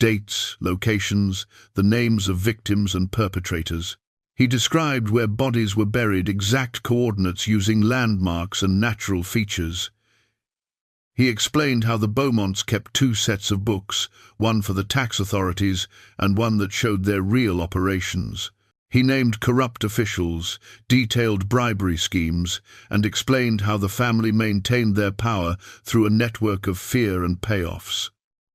Speaker 1: dates, locations, the names of victims and perpetrators. He described where bodies were buried, exact coordinates using landmarks and natural features. He explained how the Beaumonts kept two sets of books, one for the tax authorities and one that showed their real operations. He named corrupt officials, detailed bribery schemes, and explained how the family maintained their power through a network of fear and payoffs.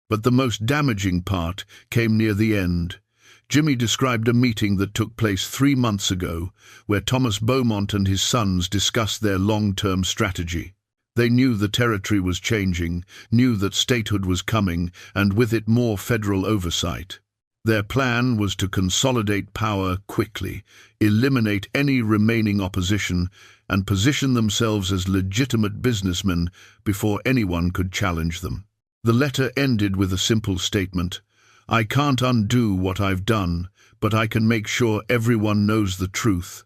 Speaker 1: But the most damaging part came near the end. Jimmy described a meeting that took place 3 months ago, where Thomas Beaumont and his sons discussed their long-term strategy. They knew the territory was changing, knew that statehood was coming, and with it more federal oversight. Their plan was to consolidate power quickly, eliminate any remaining opposition, and position themselves as legitimate businessmen before anyone could challenge them. The letter ended with a simple statement: "I can't undo what I've done, but I can make sure everyone knows the truth.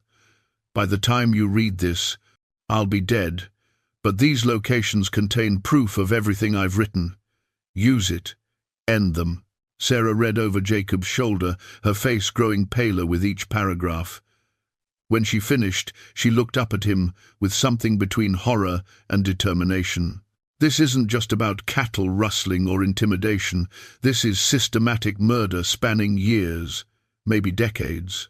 Speaker 1: By the time you read this, I'll be dead, but these locations contain proof of everything I've written. Use it. End them." Sarah read over Jacob's shoulder, her face growing paler with each paragraph. When she finished, she looked up at him with something between horror and determination. "This isn't just about cattle rustling or intimidation. This is systematic murder spanning years, maybe decades.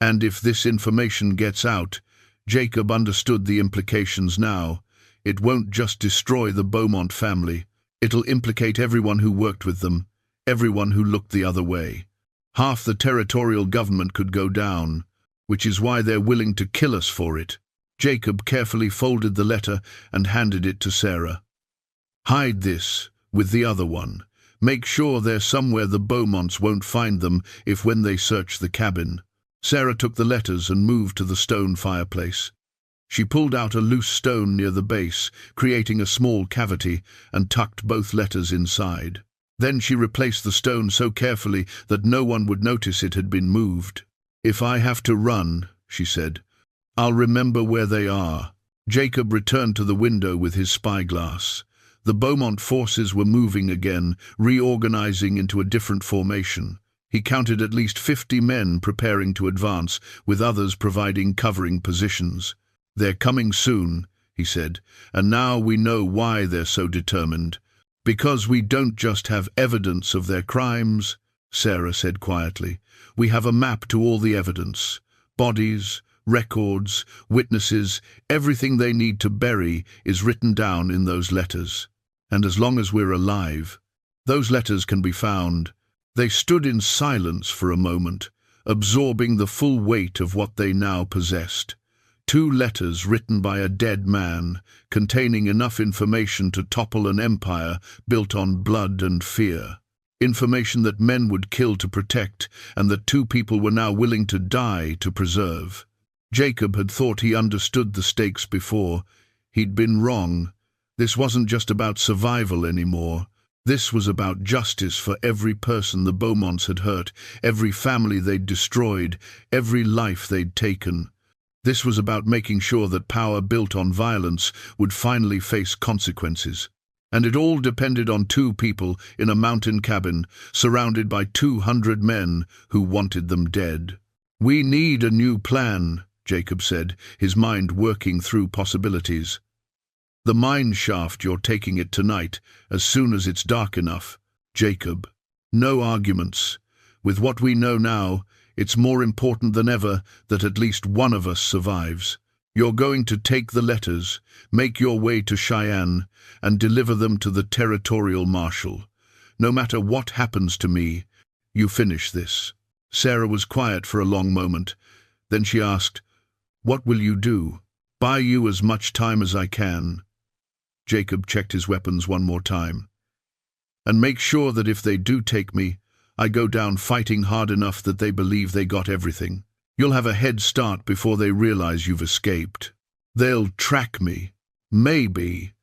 Speaker 1: And if this information gets out," Jacob understood the implications now, "it won't just destroy the Beaumont family. It'll implicate everyone who worked with them, everyone who looked the other way. Half the territorial government could go down, which is why they're willing to kill us for it." Jacob carefully folded the letter and handed it to Sarah. "Hide this with the other one. Make sure they're somewhere the Beaumonts won't find them if when they search the cabin." Sarah took the letters and moved to the stone fireplace. She pulled out a loose stone near the base, creating a small cavity, and tucked both letters inside. Then she replaced the stone so carefully that no one would notice it had been moved. "If I have to run," she said, "I'll remember where they are." Jacob returned to the window with his spyglass. The Beaumont forces were moving again, reorganizing into a different formation. He counted at least 50 men preparing to advance, with others providing covering positions. "They're coming soon," he said, "and now we know why they're so determined. Because we don't just have evidence of their crimes," Sarah said quietly. "We have a map to all the evidence. Bodies, records, witnesses, everything they need to bury is written down in those letters. And as long as we're alive, those letters can be found." They stood in silence for a moment, absorbing the full weight of what they now possessed. 2 letters written by a dead man, containing enough information to topple an empire built on blood and fear. Information that men would kill to protect, and that 2 people were now willing to die to preserve. Jacob had thought he understood the stakes before. He'd been wrong. This wasn't just about survival anymore. This was about justice for every person the Beaumonts had hurt, every family they'd destroyed, every life they'd taken. This was about making sure that power built on violence would finally face consequences. And it all depended on 2 people in a mountain cabin, surrounded by 200 men who wanted them dead. "We need a new plan," Jacob said, his mind working through possibilities. "The mine shaft, you're taking it tonight, as soon as it's dark enough." "Jacob, no arguments. With what we know now, it's more important than ever that at least one of us survives. You're going to take the letters, make your way to Cheyenne, and deliver them to the territorial marshal. No matter what happens to me, you finish this." Sarah was quiet for a long moment. Then she asked, "What will you do?" "Buy you as much time as I can." Jacob checked his weapons one more time. "And make sure that if they do take me, I go down fighting hard enough that they believe they got everything. You'll have a head start before they realize you've escaped. They'll track me, maybe,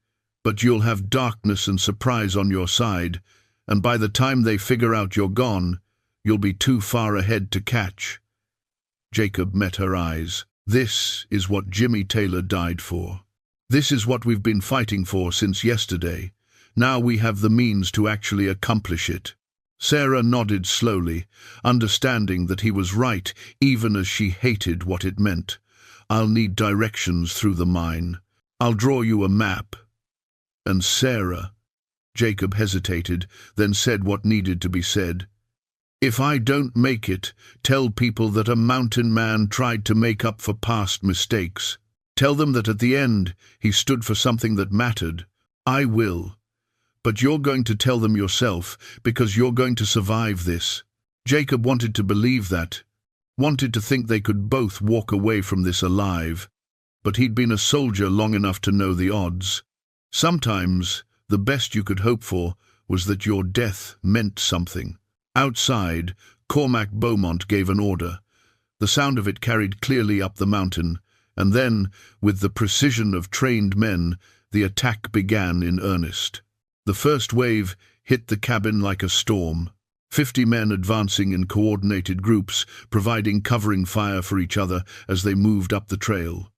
Speaker 1: but you'll have darkness and surprise on your side, and by the time they figure out you're gone, you'll be too far ahead to catch." Jacob met her eyes. "This is what Jimmy Taylor died for. This is what we've been fighting for since yesterday. Now we have the means to actually accomplish it." Sarah nodded slowly, understanding that he was right, even as she hated what it meant. "I'll need directions through the mine. I'll draw you a map." "And Sarah," Jacob hesitated, then said what needed to be said. "If I don't make it, tell people that a mountain man tried to make up for past mistakes. Tell them that at the end, he stood for something that mattered. I will. But you're going to tell them yourself, because you're going to survive this." Jacob wanted to believe that, wanted to think they could both walk away from this alive. But he'd been a soldier long enough to know the odds. Sometimes, the best you could hope for was that your death meant something. Outside, Cormac Beaumont gave an order. The sound of it carried clearly up the mountain, and then, with the precision of trained men, the attack began in earnest. The first wave hit the cabin like a storm, 50 men advancing in coordinated groups, providing covering fire for each other as they moved up the trail.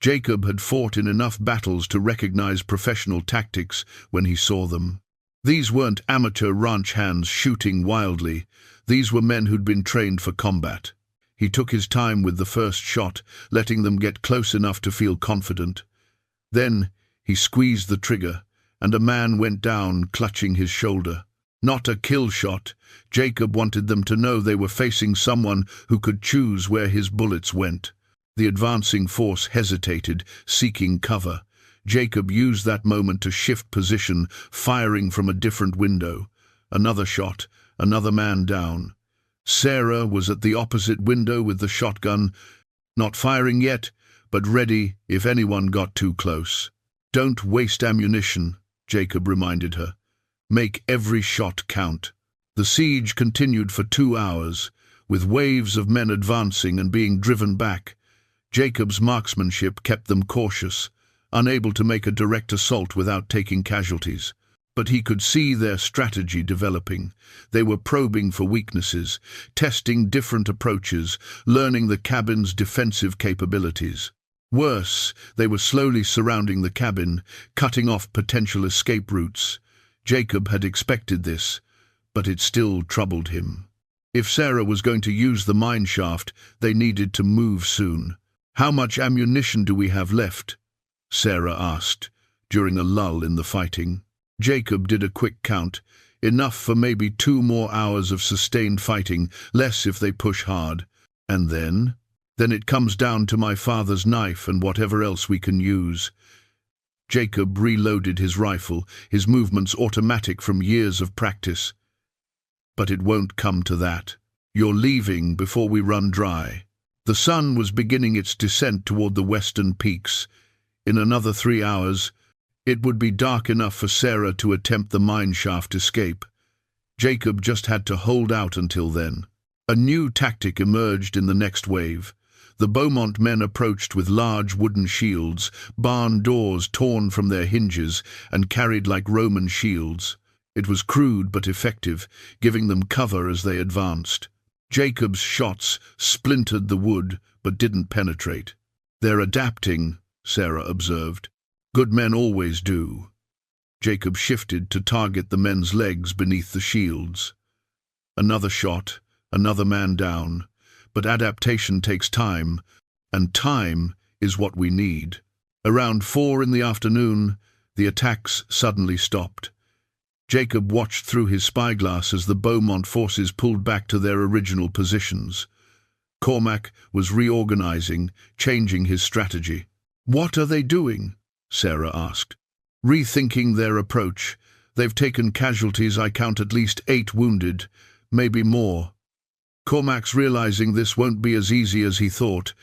Speaker 1: Jacob had fought in enough battles to recognize professional tactics when he saw them. These weren't amateur ranch hands shooting wildly. These were men who'd been trained for combat. He took his time with the first shot, letting them get close enough to feel confident. Then he squeezed the trigger, and a man went down, clutching his shoulder. Not a kill shot. Jacob wanted them to know they were facing someone who could choose where his bullets went. The advancing force hesitated, seeking cover. Jacob used that moment to shift position, firing from a different window. Another shot, another man down. Sarah was at the opposite window with the shotgun, not firing yet, but ready if anyone got too close. "Don't waste ammunition," Jacob reminded her. "Make every shot count." The siege continued for 2 hours, with waves of men advancing and being driven back. Jacob's marksmanship kept them cautious, unable to make a direct assault without taking casualties. But he could see their strategy developing. They were probing for weaknesses, testing different approaches, learning the cabin's defensive capabilities. Worse, they were slowly surrounding the cabin, cutting off potential escape routes. Jacob had expected this, but it still troubled him. If Sarah was going to use the mine shaft, they needed to move soon. "How much ammunition do we have left?" Sarah asked, during a lull in the fighting. Jacob did a quick count. Enough for maybe 2 more hours of sustained fighting, less if they push hard. "And then?" "Then it comes down to my father's knife and whatever else we can use." Jacob reloaded his rifle, his movements automatic from years of practice. "But it won't come to that. You're leaving before we run dry." The sun was beginning its descent toward the western peaks. In another 3 hours, it would be dark enough for Sarah to attempt the mine shaft escape. Jacob just had to hold out until then. A new tactic emerged in the next wave. The Beaumont men approached with large wooden shields, barn doors torn from their hinges and carried like Roman shields. It was crude but effective, giving them cover as they advanced. Jacob's shots splintered the wood but didn't penetrate. "They're adapting," Sarah observed. "Good men always do." Jacob shifted to target the men's legs beneath the shields. Another shot, another man down. But adaptation takes time, and time is what we need. Around 4 in the afternoon, the attacks suddenly stopped. Jacob watched through his spyglass as the Beaumont forces pulled back to their original positions. Cormac was reorganizing, changing his strategy. "What are they doing?" Sarah asked. "Rethinking their approach. They've taken casualties. I count at least 8 wounded, maybe more." Cormac's realizing this won't be as easy as he thought.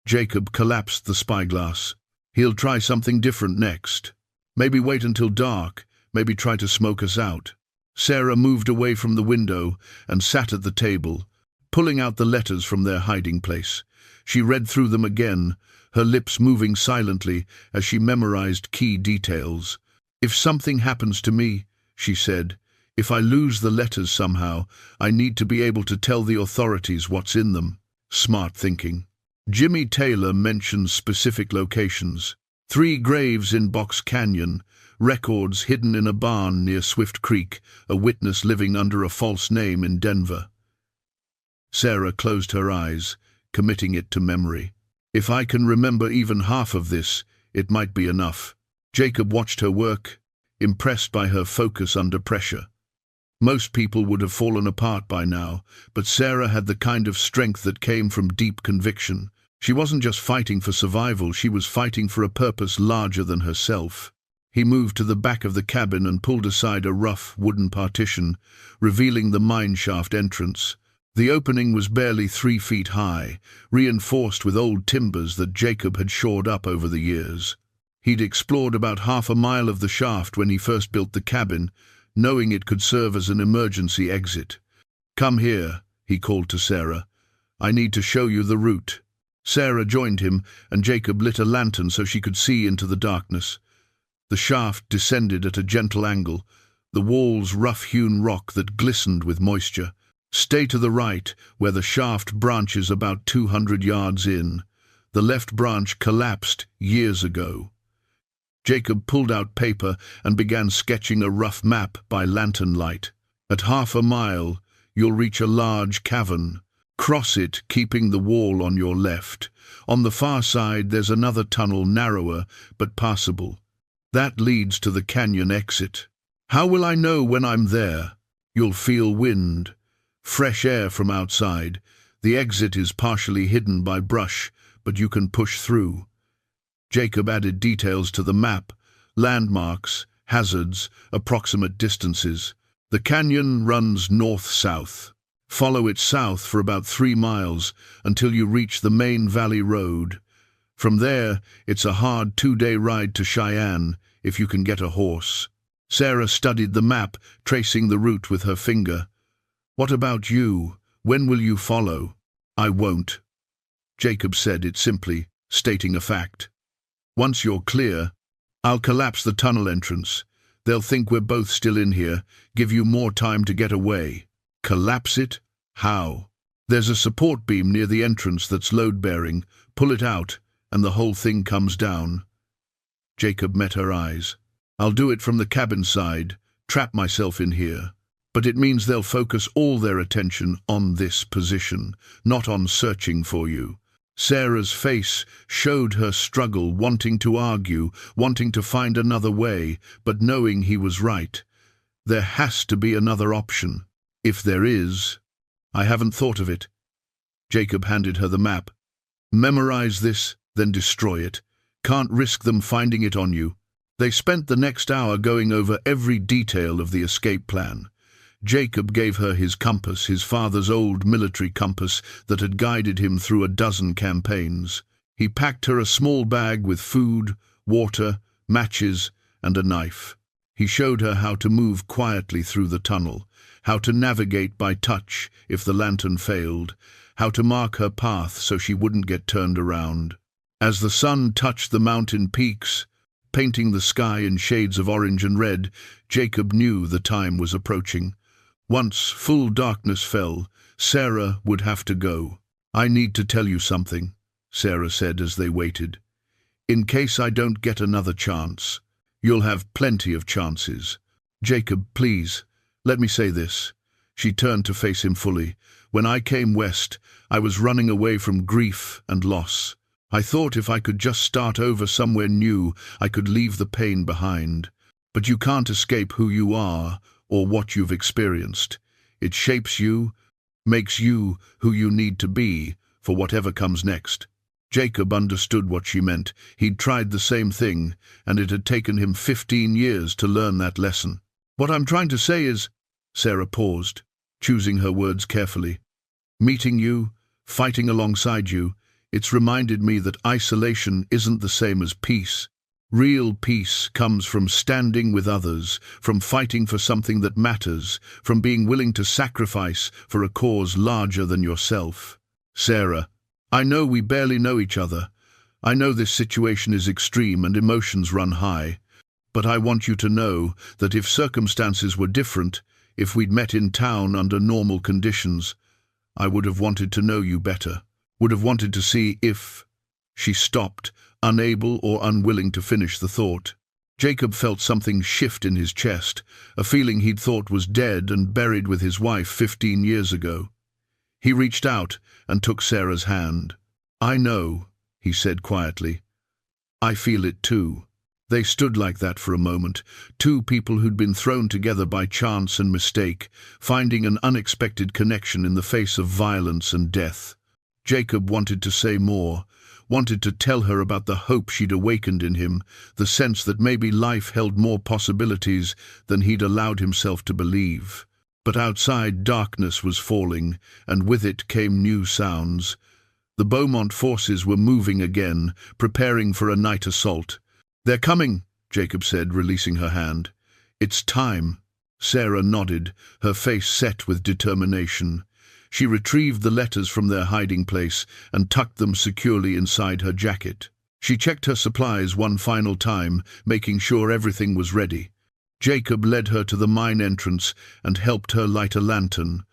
Speaker 1: Jacob collapsed the spyglass. He'll try something different next. Maybe wait until dark, maybe try to smoke us out. Sarah moved away from the window and sat at the table, pulling out the letters from their hiding place. She read through them again, her lips moving silently as she memorized key details. "If something happens to me," she said, "if I lose the letters somehow, I need to be able to tell the authorities what's in them." Smart thinking. Jimmy Taylor mentions specific locations. 3 graves in Box Canyon, records hidden in a barn near Swift Creek, a witness living under a false name in Denver. Sarah closed her eyes, committing it to memory. If I can remember even half of this, it might be enough. Jacob watched her work, impressed by her focus under pressure. Most people would have fallen apart by now, but Sarah had the kind of strength that came from deep conviction. She wasn't just fighting for survival, she was fighting for a purpose larger than herself. He moved to the back of the cabin and pulled aside a rough wooden partition, revealing the mine shaft entrance. The opening was barely 3 feet high, reinforced with old timbers that Jacob had shored up over the years. He'd explored about half a mile of the shaft when he first built the cabin, knowing it could serve as an emergency exit. "Come here," he called to Sarah. "I need to show you the route." Sarah joined him, and Jacob lit a lantern so she could see into the darkness. The shaft descended at a gentle angle, the walls rough-hewn rock that glistened with moisture. "Stay to the right, where the shaft branches about 200 yards in. The left branch collapsed years ago." Jacob pulled out paper and began sketching a rough map by lantern light. "At half a mile, you'll reach a large cavern. Cross it, keeping the wall on your left. On the far side, there's another tunnel, narrower but passable. That leads to the canyon exit. How will I know when I'm there? You'll feel wind, fresh air from outside. The exit is partially hidden by brush, but you can push through." Jacob added details to the map, landmarks, hazards, approximate distances. "The canyon runs north-south. Follow it south for about 3 miles until you reach the main valley road. From there, it's a hard 2-day ride to Cheyenne, if you can get a horse." Sarah studied the map, tracing the route with her finger. "What about you? When will you follow?" "I won't." Jacob said it simply, stating a fact. "Once you're clear, I'll collapse the tunnel entrance. They'll think we're both still in here, give you more time to get away." "Collapse it? How?" "There's a support beam near the entrance that's load-bearing. Pull it out, and the whole thing comes down." Jacob met her eyes. "I'll do it from the cabin side, trap myself in here. But it means they'll focus all their attention on this position, not on searching for you." Sarah's face showed her struggle, wanting to argue, wanting to find another way, but knowing he was right. There has to be another option. "If there is, I haven't thought of it." Jacob handed her the map. "Memorize this, then destroy it. Can't risk them finding it on you." They spent the next hour going over every detail of the escape plan. Jacob gave her his compass, his father's old military compass that had guided him through a dozen campaigns. He packed her a small bag with food, water, matches, and a knife. He showed her how to move quietly through the tunnel, how to navigate by touch if the lantern failed, how to mark her path so she wouldn't get turned around. As the sun touched the mountain peaks, painting the sky in shades of orange and red, Jacob knew the time was approaching. Once full darkness fell, Sarah would have to go. "I need to tell you something," Sarah said as they waited. "In case I don't get another chance. You'll have plenty of chances. Jacob, please, let me say this." She turned to face him fully. "When I came west, I was running away from grief and loss. I thought if I could just start over somewhere new, I could leave the pain behind. But you can't escape who you are or what you've experienced. It shapes you, makes you who you need to be for whatever comes next." Jacob understood what she meant. He'd tried the same thing, and it had taken him 15 years to learn that lesson. "What I'm trying to say is—" Sarah paused, choosing her words carefully. "Meeting you, fighting alongside you, it's reminded me that isolation isn't the same as peace. Real peace comes from standing with others, from fighting for something that matters, from being willing to sacrifice for a cause larger than yourself." "Sarah, I know we barely know each other. I know this situation is extreme and emotions run high. But I want you to know that if circumstances were different, if we'd met in town under normal conditions, I would have wanted to know you better, would have wanted to see if—" She stopped, unable or unwilling to finish the thought. Jacob felt something shift in his chest, a feeling he'd thought was dead and buried with his wife 15 years ago. He reached out and took Sarah's hand. "I know," he said quietly. "I feel it too." They stood like that for a moment, two people who'd been thrown together by chance and mistake, finding an unexpected connection in the face of violence and death. Jacob wanted to say more, wanted to tell her about the hope she'd awakened in him, the sense that maybe life held more possibilities than he'd allowed himself to believe. But outside, darkness was falling, and with it came new sounds. The Beaumont forces were moving again, preparing for a night assault. "They're coming," Jacob said, releasing her hand. "It's time." Sarah nodded, her face set with determination. She retrieved the letters from their hiding place and tucked them securely inside her jacket. She checked her supplies one final time, making sure everything was ready. Jacob led her to the mine entrance and helped her light a lantern.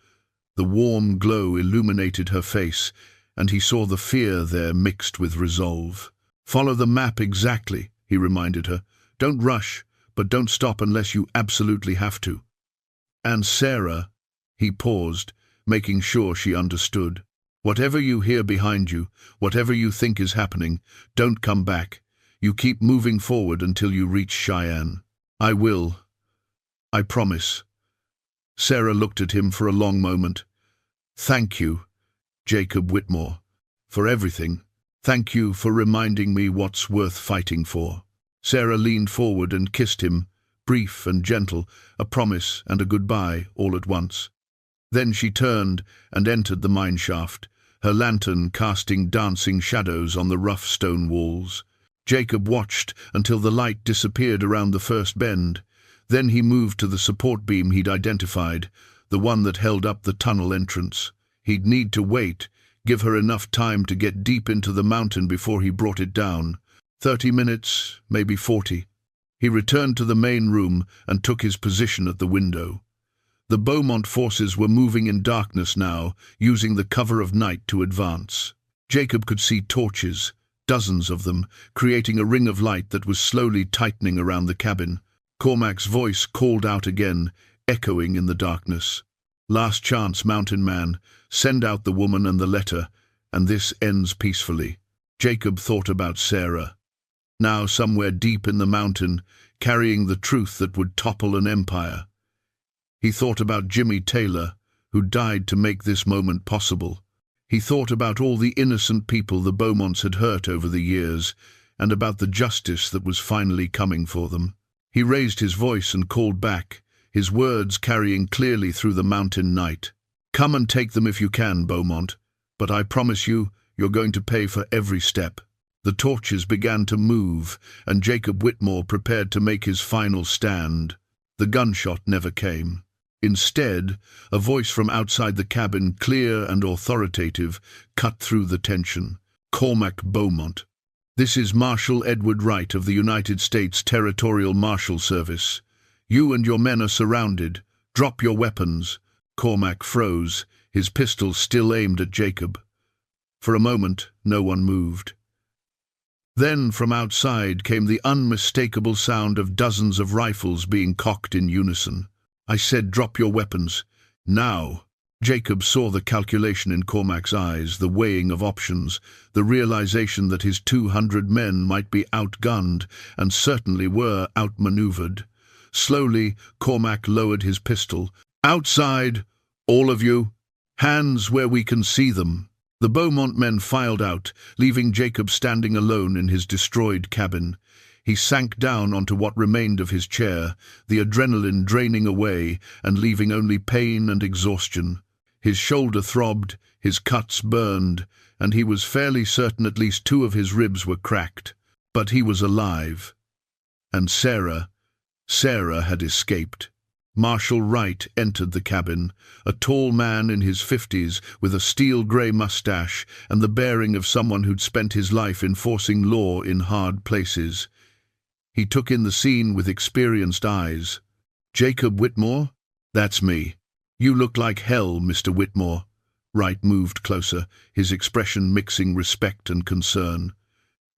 Speaker 1: The warm glow illuminated her face, and he saw the fear there mixed with resolve. "Follow the map exactly," he reminded her. "Don't rush, but don't stop unless you absolutely have to." "And Sarah," he paused, making sure she understood. "Whatever you hear behind you, whatever you think is happening, don't come back. You keep moving forward until you reach Cheyenne." "I will. I promise." Sarah looked at him for a long moment. "Thank you, Jacob Whitmore, for everything. Thank you for reminding me what's worth fighting for." Sarah leaned forward and kissed him, brief and gentle, a promise and a goodbye all at once. Then she turned and entered the mine shaft, her lantern casting dancing shadows on the rough stone walls. Jacob watched until the light disappeared around the first bend. Then he moved to the support beam he'd identified, the one that held up the tunnel entrance. He'd need to wait, give her enough time to get deep into the mountain before he brought it down. 30 minutes, maybe 40. He returned to the main room and took his position at the window. The Beaumont forces were moving in darkness now, using the cover of night to advance. Jacob could see torches, dozens of them, creating a ring of light that was slowly tightening around the cabin. Cormac's voice called out again, echoing in the darkness. "Last chance, mountain man. Send out the woman and the letter, and this ends peacefully." Jacob thought about Sarah, now somewhere deep in the mountain, carrying the truth that would topple an empire. He thought about Jimmy Taylor, who died to make this moment possible. He thought about all the innocent people the Beaumonts had hurt over the years, and about the justice that was finally coming for them. He raised his voice and called back, his words carrying clearly through the mountain night. "Come and take them if you can, Beaumont, but I promise you, you're going to pay for every step." The torches began to move, and Jacob Whitmore prepared to make his final stand. The gunshot never came. Instead, a voice from outside the cabin, clear and authoritative, cut through the tension. "Cormac Beaumont. This is Marshal Edward Wright of the United States Territorial Marshal Service. You and your men are surrounded. Drop your weapons." Cormac froze, his pistol still aimed at Jacob. For a moment, no one moved. Then, from outside, came the unmistakable sound of dozens of rifles being cocked in unison. "I said drop your weapons. Now." Jacob saw the calculation in Cormac's eyes, the weighing of options, the realization that his 200 men might be outgunned, and certainly were outmaneuvered. Slowly, Cormac lowered his pistol. "Outside, all of you. Hands where we can see them." The Beaumont men filed out, leaving Jacob standing alone in his destroyed cabin. He sank down onto what remained of his chair, the adrenaline draining away and leaving only pain and exhaustion. His shoulder throbbed, his cuts burned, and he was fairly certain at least 2 of his ribs were cracked. But he was alive. And Sarah had escaped. Marshal Wright entered the cabin, a tall man in his 50s with a steel-grey mustache and the bearing of someone who'd spent his life enforcing law in hard places. He took in the scene with experienced eyes. "Jacob Whitmore? That's me. You look like hell, Mr. Whitmore." Wright moved closer, his expression mixing respect and concern.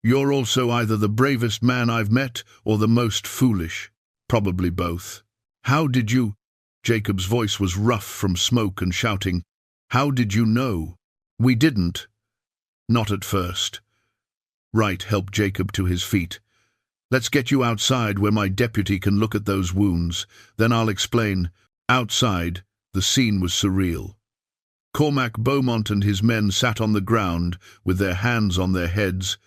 Speaker 1: You're also either the bravest man I've met or the most foolish. Probably both. How did you—" Jacob's voice was rough from smoke and shouting. "How did you know?" "We didn't. Not at first." Wright helped Jacob to his feet. "Let's get you outside where my deputy can look at those wounds. Then I'll explain." Outside, the scene was surreal. Cormac Beaumont and his men sat on the ground with their hands on their heads.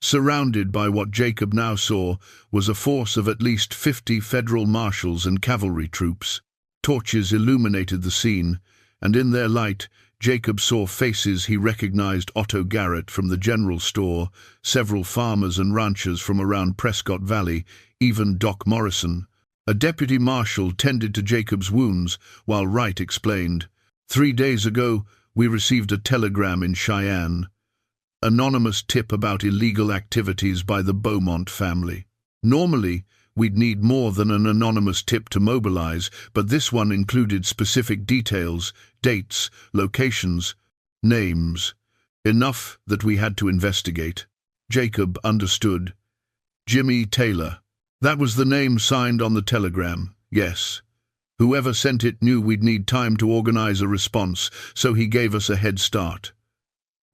Speaker 1: Surrounded by what Jacob now saw was a force of at least 50 federal marshals and cavalry troops. Torches illuminated the scene, and in their light, Jacob saw faces he recognized: Otto Garrett from the general store, several farmers and ranchers from around Prescott Valley, even Doc Morrison. A deputy marshal tended to Jacob's wounds, while Wright explained, "3 days ago, we received a telegram in Cheyenne. Anonymous tip about illegal activities by the Beaumont family. Normally, we'd need more than an anonymous tip to mobilize, but this one included specific details, dates, locations, names. Enough that we had to investigate." Jacob understood. Jimmy Taylor. That was the name signed on the telegram, yes. Whoever sent it knew we'd need time to organize a response, so he gave us a head start.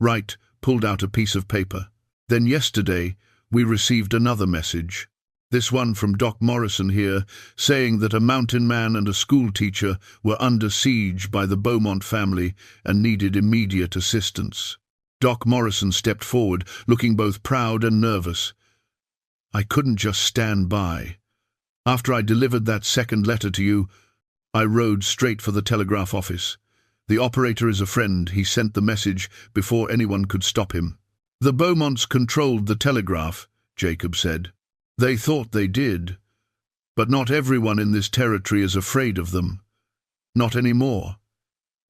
Speaker 1: Wright pulled out a piece of paper. "Then yesterday, we received another message. This one from Doc Morrison here, saying that a mountain man and a school teacher were under siege by the Beaumont family and needed immediate assistance." Doc Morrison stepped forward, looking both proud and nervous. "I couldn't just stand by. After I delivered that second letter to you, I rode straight for the telegraph office. The operator is a friend. He sent the message before anyone could stop him." "The Beaumonts controlled the telegraph," Jacob said. "They thought they did. But not everyone in this territory is afraid of them. Not anymore."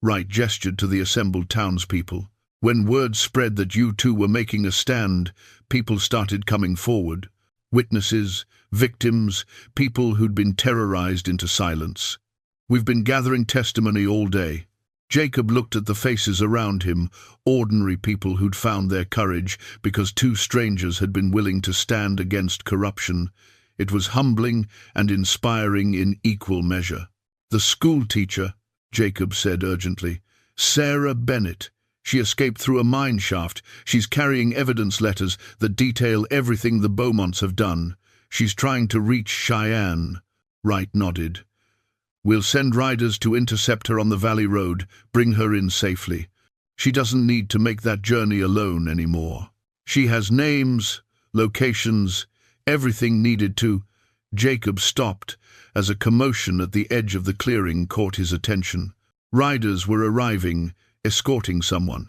Speaker 1: Wright gestured to the assembled townspeople. "When word spread that you two were making a stand, people started coming forward. Witnesses, victims, people who'd been terrorized into silence. We've been gathering testimony all day." Jacob looked at the faces around him, ordinary people who'd found their courage because 2 strangers had been willing to stand against corruption. It was humbling and inspiring in equal measure. "The school teacher," Jacob said urgently. "Sarah Bennett. She escaped through a mine shaft. She's carrying evidence letters that detail everything the Beaumonts have done. She's trying to reach Cheyenne." Wright nodded. "We'll send riders to intercept her on the Valley Road, bring her in safely. She doesn't need to make that journey alone anymore. She has names, locations, everything needed to—" Jacob stopped as a commotion at the edge of the clearing caught his attention. Riders were arriving, escorting someone.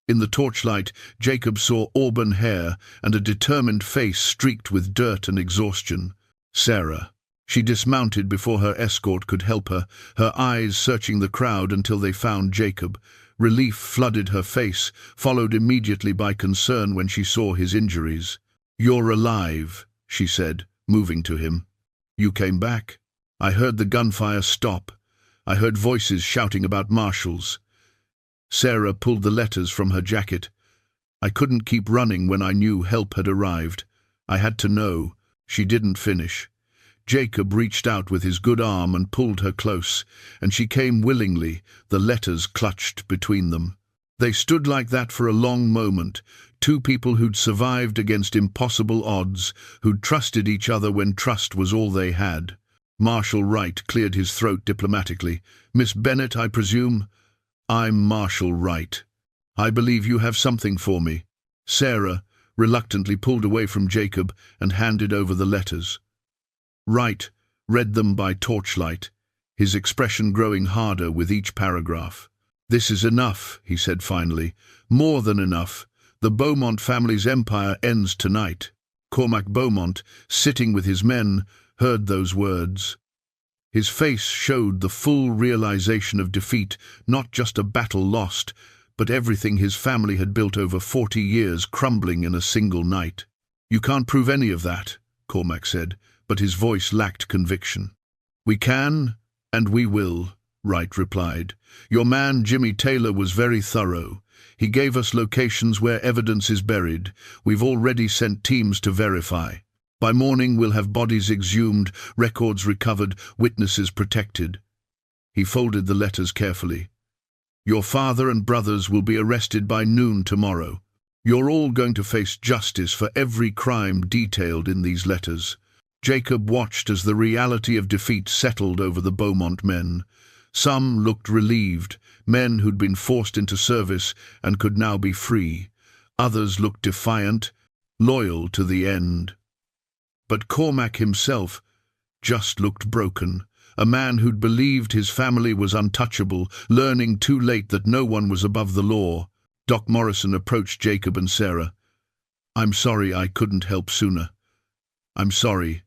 Speaker 1: In the torchlight, Jacob saw auburn hair and a determined face streaked with dirt and exhaustion. Sarah. She dismounted before her escort could help her, her eyes searching the crowd until they found Jacob. Relief flooded her face, followed immediately by concern when she saw his injuries. "You're alive," she said, moving to him. "You came back. I heard the gunfire stop. I heard voices shouting about marshals." Sarah pulled the letters from her jacket. "I couldn't keep running when I knew help had arrived. I had to know." She didn't finish. Jacob reached out with his good arm and pulled her close, and she came willingly, the letters clutched between them. They stood like that for a long moment, 2 people who'd survived against impossible odds, who'd trusted each other when trust was all they had. Marshal Wright cleared his throat diplomatically. "Miss Bennett, I presume?" "I'm Marshal Wright. I believe you have something for me." Sarah reluctantly pulled away from Jacob and handed over the letters. Wright read them by torchlight, his expression growing harder with each paragraph. "This is enough," he said finally. "More than enough. The Beaumont family's empire ends tonight." Cormac Beaumont, sitting with his men, heard those words. His face showed the full realization of defeat, not just a battle lost, but everything his family had built over 40 years crumbling in a single night. "You can't prove any of that," Cormac said, but his voice lacked conviction. "We can, and we will," Wright replied. "Your man Jimmy Taylor was very thorough. He gave us locations where evidence is buried. We've already sent teams to verify. By morning we'll have bodies exhumed, records recovered, witnesses protected." He folded the letters carefully. "Your father and brothers will be arrested by noon tomorrow. You're all going to face justice for every crime detailed in these letters." Jacob watched as the reality of defeat settled over the Beaumont men. Some looked relieved, men who'd been forced into service and could now be free. Others looked defiant, loyal to the end. But Cormac himself just looked broken, a man who'd believed his family was untouchable, learning too late that no one was above the law. Doc Morrison approached Jacob and Sarah. "I'm sorry I couldn't help sooner. I'm sorry.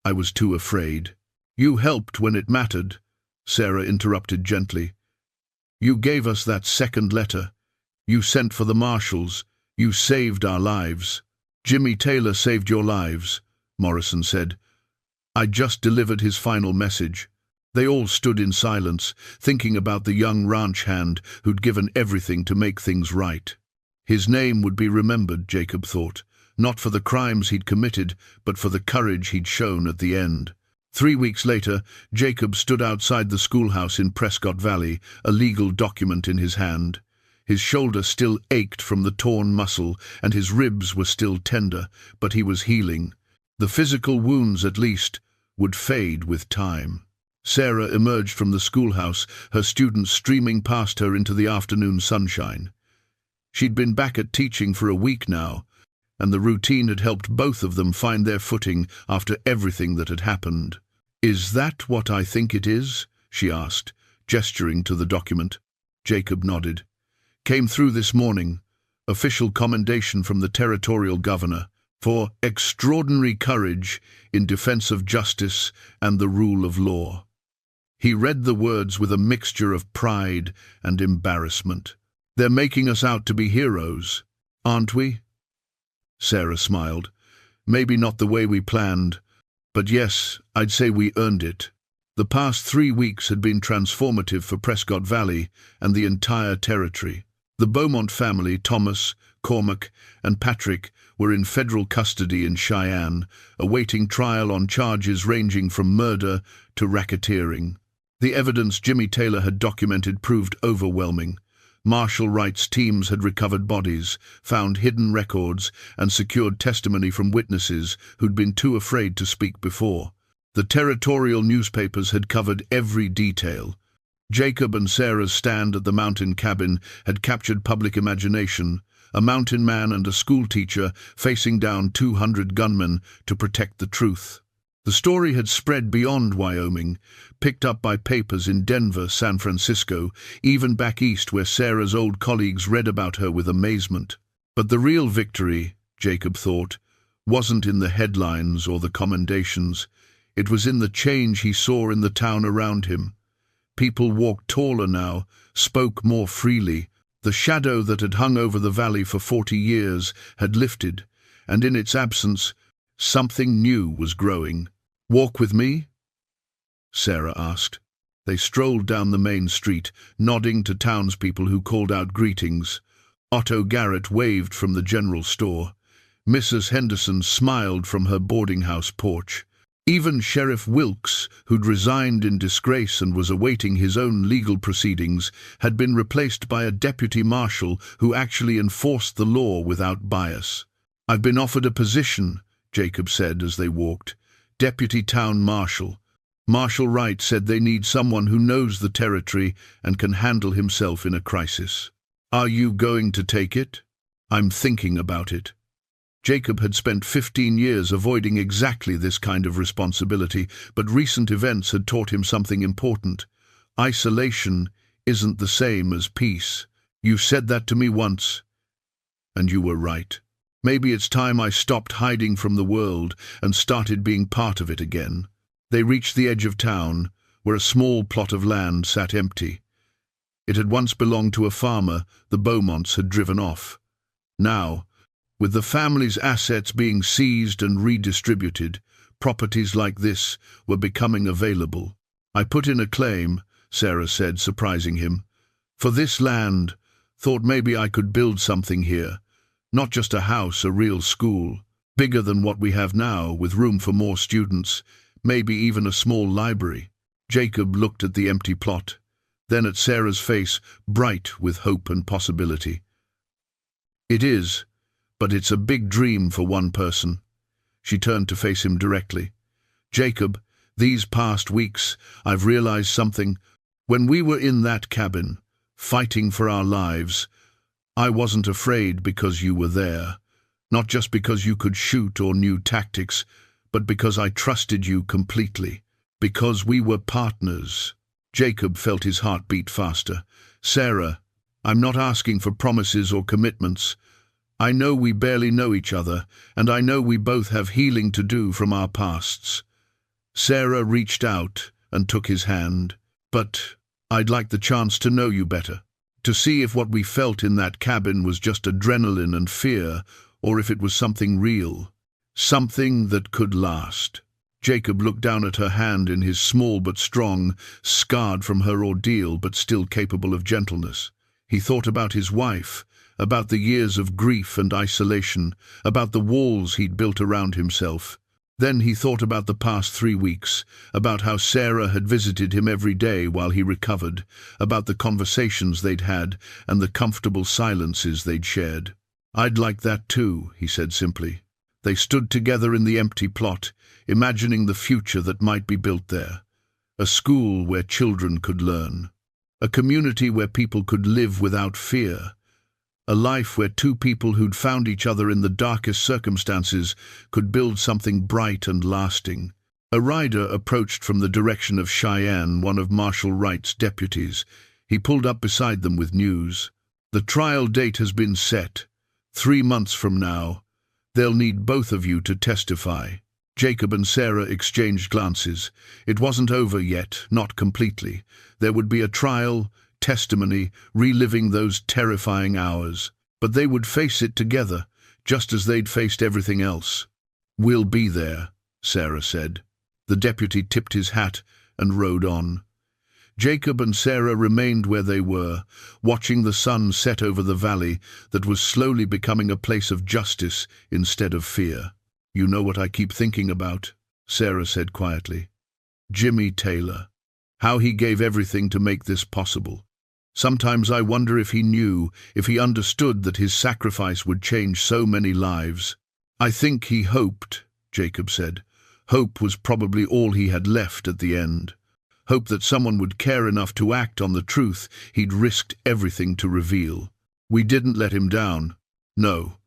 Speaker 1: I was too afraid." "You helped when it mattered," Sarah interrupted gently. "You gave us that second letter. You sent for the marshals. You saved our lives." "Jimmy Taylor saved your lives," Morrison said. "I just delivered his final message." They all stood in silence, thinking about the young ranch hand who'd given everything to make things right. His name would be remembered, Jacob thought, not for the crimes he'd committed, but for the courage he'd shown at the end. 3 weeks later, Jacob stood outside the schoolhouse in Prescott Valley, a legal document in his hand. His shoulder still ached from the torn muscle, and his ribs were still tender, but he was healing. The physical wounds, at least, would fade with time. Sarah emerged from the schoolhouse, her students streaming past her into the afternoon sunshine. She'd been back at teaching for a week now, and the routine had helped both of them find their footing after everything that had happened. "Is that what I think it is?" she asked, gesturing to the document. Jacob nodded. "Came through this morning. Official commendation from the territorial governor for extraordinary courage in defense of justice and the rule of law." He read the words with a mixture of pride and embarrassment. "They're making us out to be heroes, aren't we?" Sarah smiled. "Maybe not the way we planned, but yes, I'd say we earned it." The past 3 weeks had been transformative for Prescott Valley and the entire territory. The Beaumont family, Thomas, Cormac, and Patrick, were in federal custody in Cheyenne, awaiting trial on charges ranging from murder to racketeering. The evidence Jimmy Taylor had documented proved overwhelming. Martial rights teams had recovered bodies, found hidden records, and secured testimony from witnesses who'd been too afraid to speak before. The territorial newspapers had covered every detail. Jacob and Sarah's stand at the mountain cabin had captured public imagination, a mountain man and a schoolteacher facing down 200 gunmen to protect the truth. The story had spread beyond Wyoming, picked up by papers in Denver, San Francisco, even back east where Sarah's old colleagues read about her with amazement. But the real victory, Jacob thought, wasn't in the headlines or the commendations. It was in the change he saw in the town around him. People walked taller now, spoke more freely. The shadow that had hung over the valley for 40 years had lifted, and in its absence, something new was growing. "Walk with me?" Sarah asked. They strolled down the main street, nodding to townspeople who called out greetings. Otto Garrett waved from the general store. Mrs. Henderson smiled from her boarding house porch. Even Sheriff Wilkes, who'd resigned in disgrace and was awaiting his own legal proceedings, had been replaced by a deputy marshal who actually enforced the law without bias. "I've been offered a position," Jacob said as they walked. "Deputy town marshal. Marshal Wright said they need someone who knows the territory and can handle himself in a crisis. Are you going to take it?" "I'm thinking about it." Jacob had spent 15 years avoiding exactly this kind of responsibility, but recent events had taught him something important. Isolation isn't the same as peace. "You said that to me once, and you were right. Maybe it's time I stopped hiding from the world and started being part of it again." They reached the edge of town, where a small plot of land sat empty. It had once belonged to a farmer the Beaumonts had driven off. Now, with the family's assets being seized and redistributed, properties like this were becoming available. "I put in a claim," Sarah said, surprising him, "for this land, Thought maybe I could build something here. Not just a house, a real school. Bigger than what we have now, with room for more students, maybe even a small library. Jacob looked at the empty plot, then at Sarah's face, bright with hope and possibility. It is, but it's a big dream for one person. She turned to face him directly. Jacob, these past weeks, I've realized something. When we were in that cabin, fighting for our lives, I wasn't afraid because you were there. Not just because you could shoot or knew tactics, but because I trusted you completely. Because we were partners. Jacob felt his heart beat faster. Sarah, I'm not asking for promises or commitments. I know we barely know each other, and I know we both have healing to do from our pasts. Sarah reached out and took his hand. But I'd like the chance to know you better. To see if what we felt in that cabin was just adrenaline and fear, or if it was something real, something that could last. Jacob looked down at her hand in his small but strong, scarred from her ordeal but still capable of gentleness. He thought about his wife, about the years of grief and isolation, about the walls he'd built around himself. Then he thought about the past 3 weeks, about how Sarah had visited him every day while he recovered, about the conversations they'd had and the comfortable silences they'd shared. I'd like that too, he said simply. They stood together in the empty plot, imagining the future that might be built there. A school where children could learn. A community where people could live without fear. A life where two people who'd found each other in the darkest circumstances could build something bright and lasting. A rider approached from the direction of Cheyenne, one of Marshal Wright's deputies. He pulled up beside them with news. The trial date has been set. 3 months from now. They'll need both of you to testify. Jacob and Sarah exchanged glances. It wasn't over yet, not completely. There would be a trial, testimony, reliving those terrifying hours. But they would face it together, just as they'd faced everything else. We'll be there, Sarah said. The deputy tipped his hat and rode on. Jacob and Sarah remained where they were, watching the sun set over the valley that was slowly becoming a place of justice instead of fear. You know what I keep thinking about, Sarah said quietly. Jimmy Taylor. How he gave everything to make this possible. Sometimes I wonder if he knew, if he understood that his sacrifice would change so many lives. I think he hoped, Jacob said. Hope was probably all he had left at the end. Hope that someone would care enough to act on the truth he'd risked everything to reveal. We didn't let him down. No,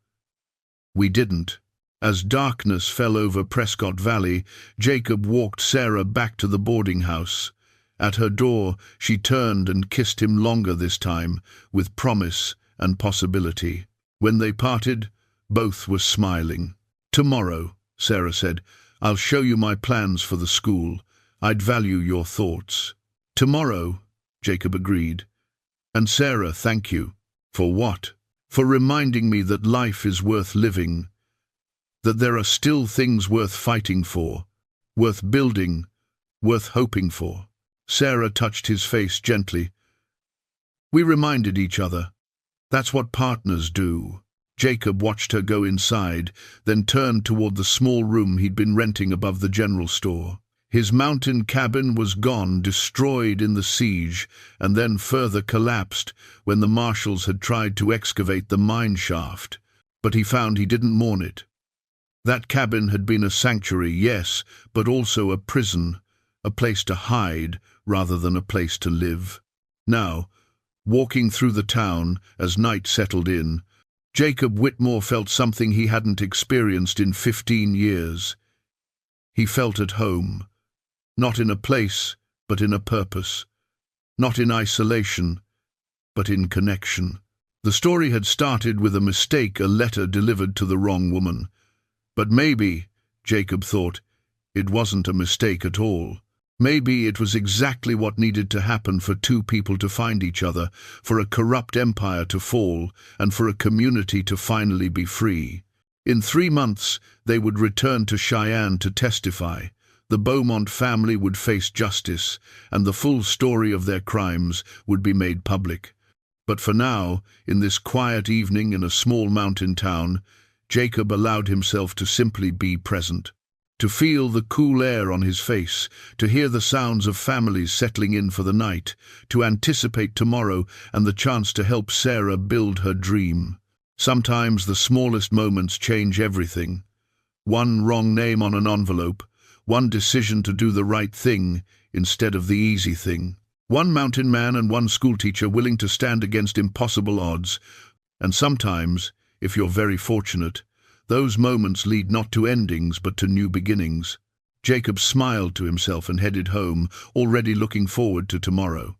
Speaker 1: we didn't. As darkness fell over Prescott Valley, Jacob walked Sarah back to the boarding house. At her door, she turned and kissed him longer this time, with promise and possibility. When they parted, both were smiling. Tomorrow, Sarah said, I'll show you my plans for the school. I'd value your thoughts. Tomorrow, Jacob agreed. And Sarah, thank you. For what? For reminding me that life is worth living, that there are still things worth fighting for, worth building, worth hoping for. Sarah touched his face gently. We reminded each other. That's what partners do. Jacob watched her go inside, then turned toward the small room he'd been renting above the general store. His mountain cabin was gone, destroyed in the siege, and then further collapsed when the marshals had tried to excavate the mine shaft. But he found he didn't mourn it. That cabin had been a sanctuary, yes, but also a prison, a place to hide rather than a place to live. Now, walking through the town as night settled in, Jacob Whitmore felt something he hadn't experienced in 15 years. He felt at home. Not in a place, but in a purpose. Not in isolation, but in connection. The story had started with a mistake, a letter delivered to the wrong woman. But maybe, Jacob thought, it wasn't a mistake at all. Maybe it was exactly what needed to happen for two people to find each other, for a corrupt empire to fall, and for a community to finally be free. In 3 months, they would return to Cheyenne to testify. The Beaumont family would face justice, and the full story of their crimes would be made public. But for now, in this quiet evening in a small mountain town, Jacob allowed himself to simply be present. To feel the cool air on his face, to hear the sounds of families settling in for the night, to anticipate tomorrow and the chance to help Sarah build her dream. Sometimes the smallest moments change everything. One wrong name on an envelope, one decision to do the right thing instead of the easy thing. One mountain man and one schoolteacher willing to stand against impossible odds. And sometimes, if you're very fortunate, those moments lead not to endings but to new beginnings. Jacob smiled to himself and headed home, already looking forward to tomorrow.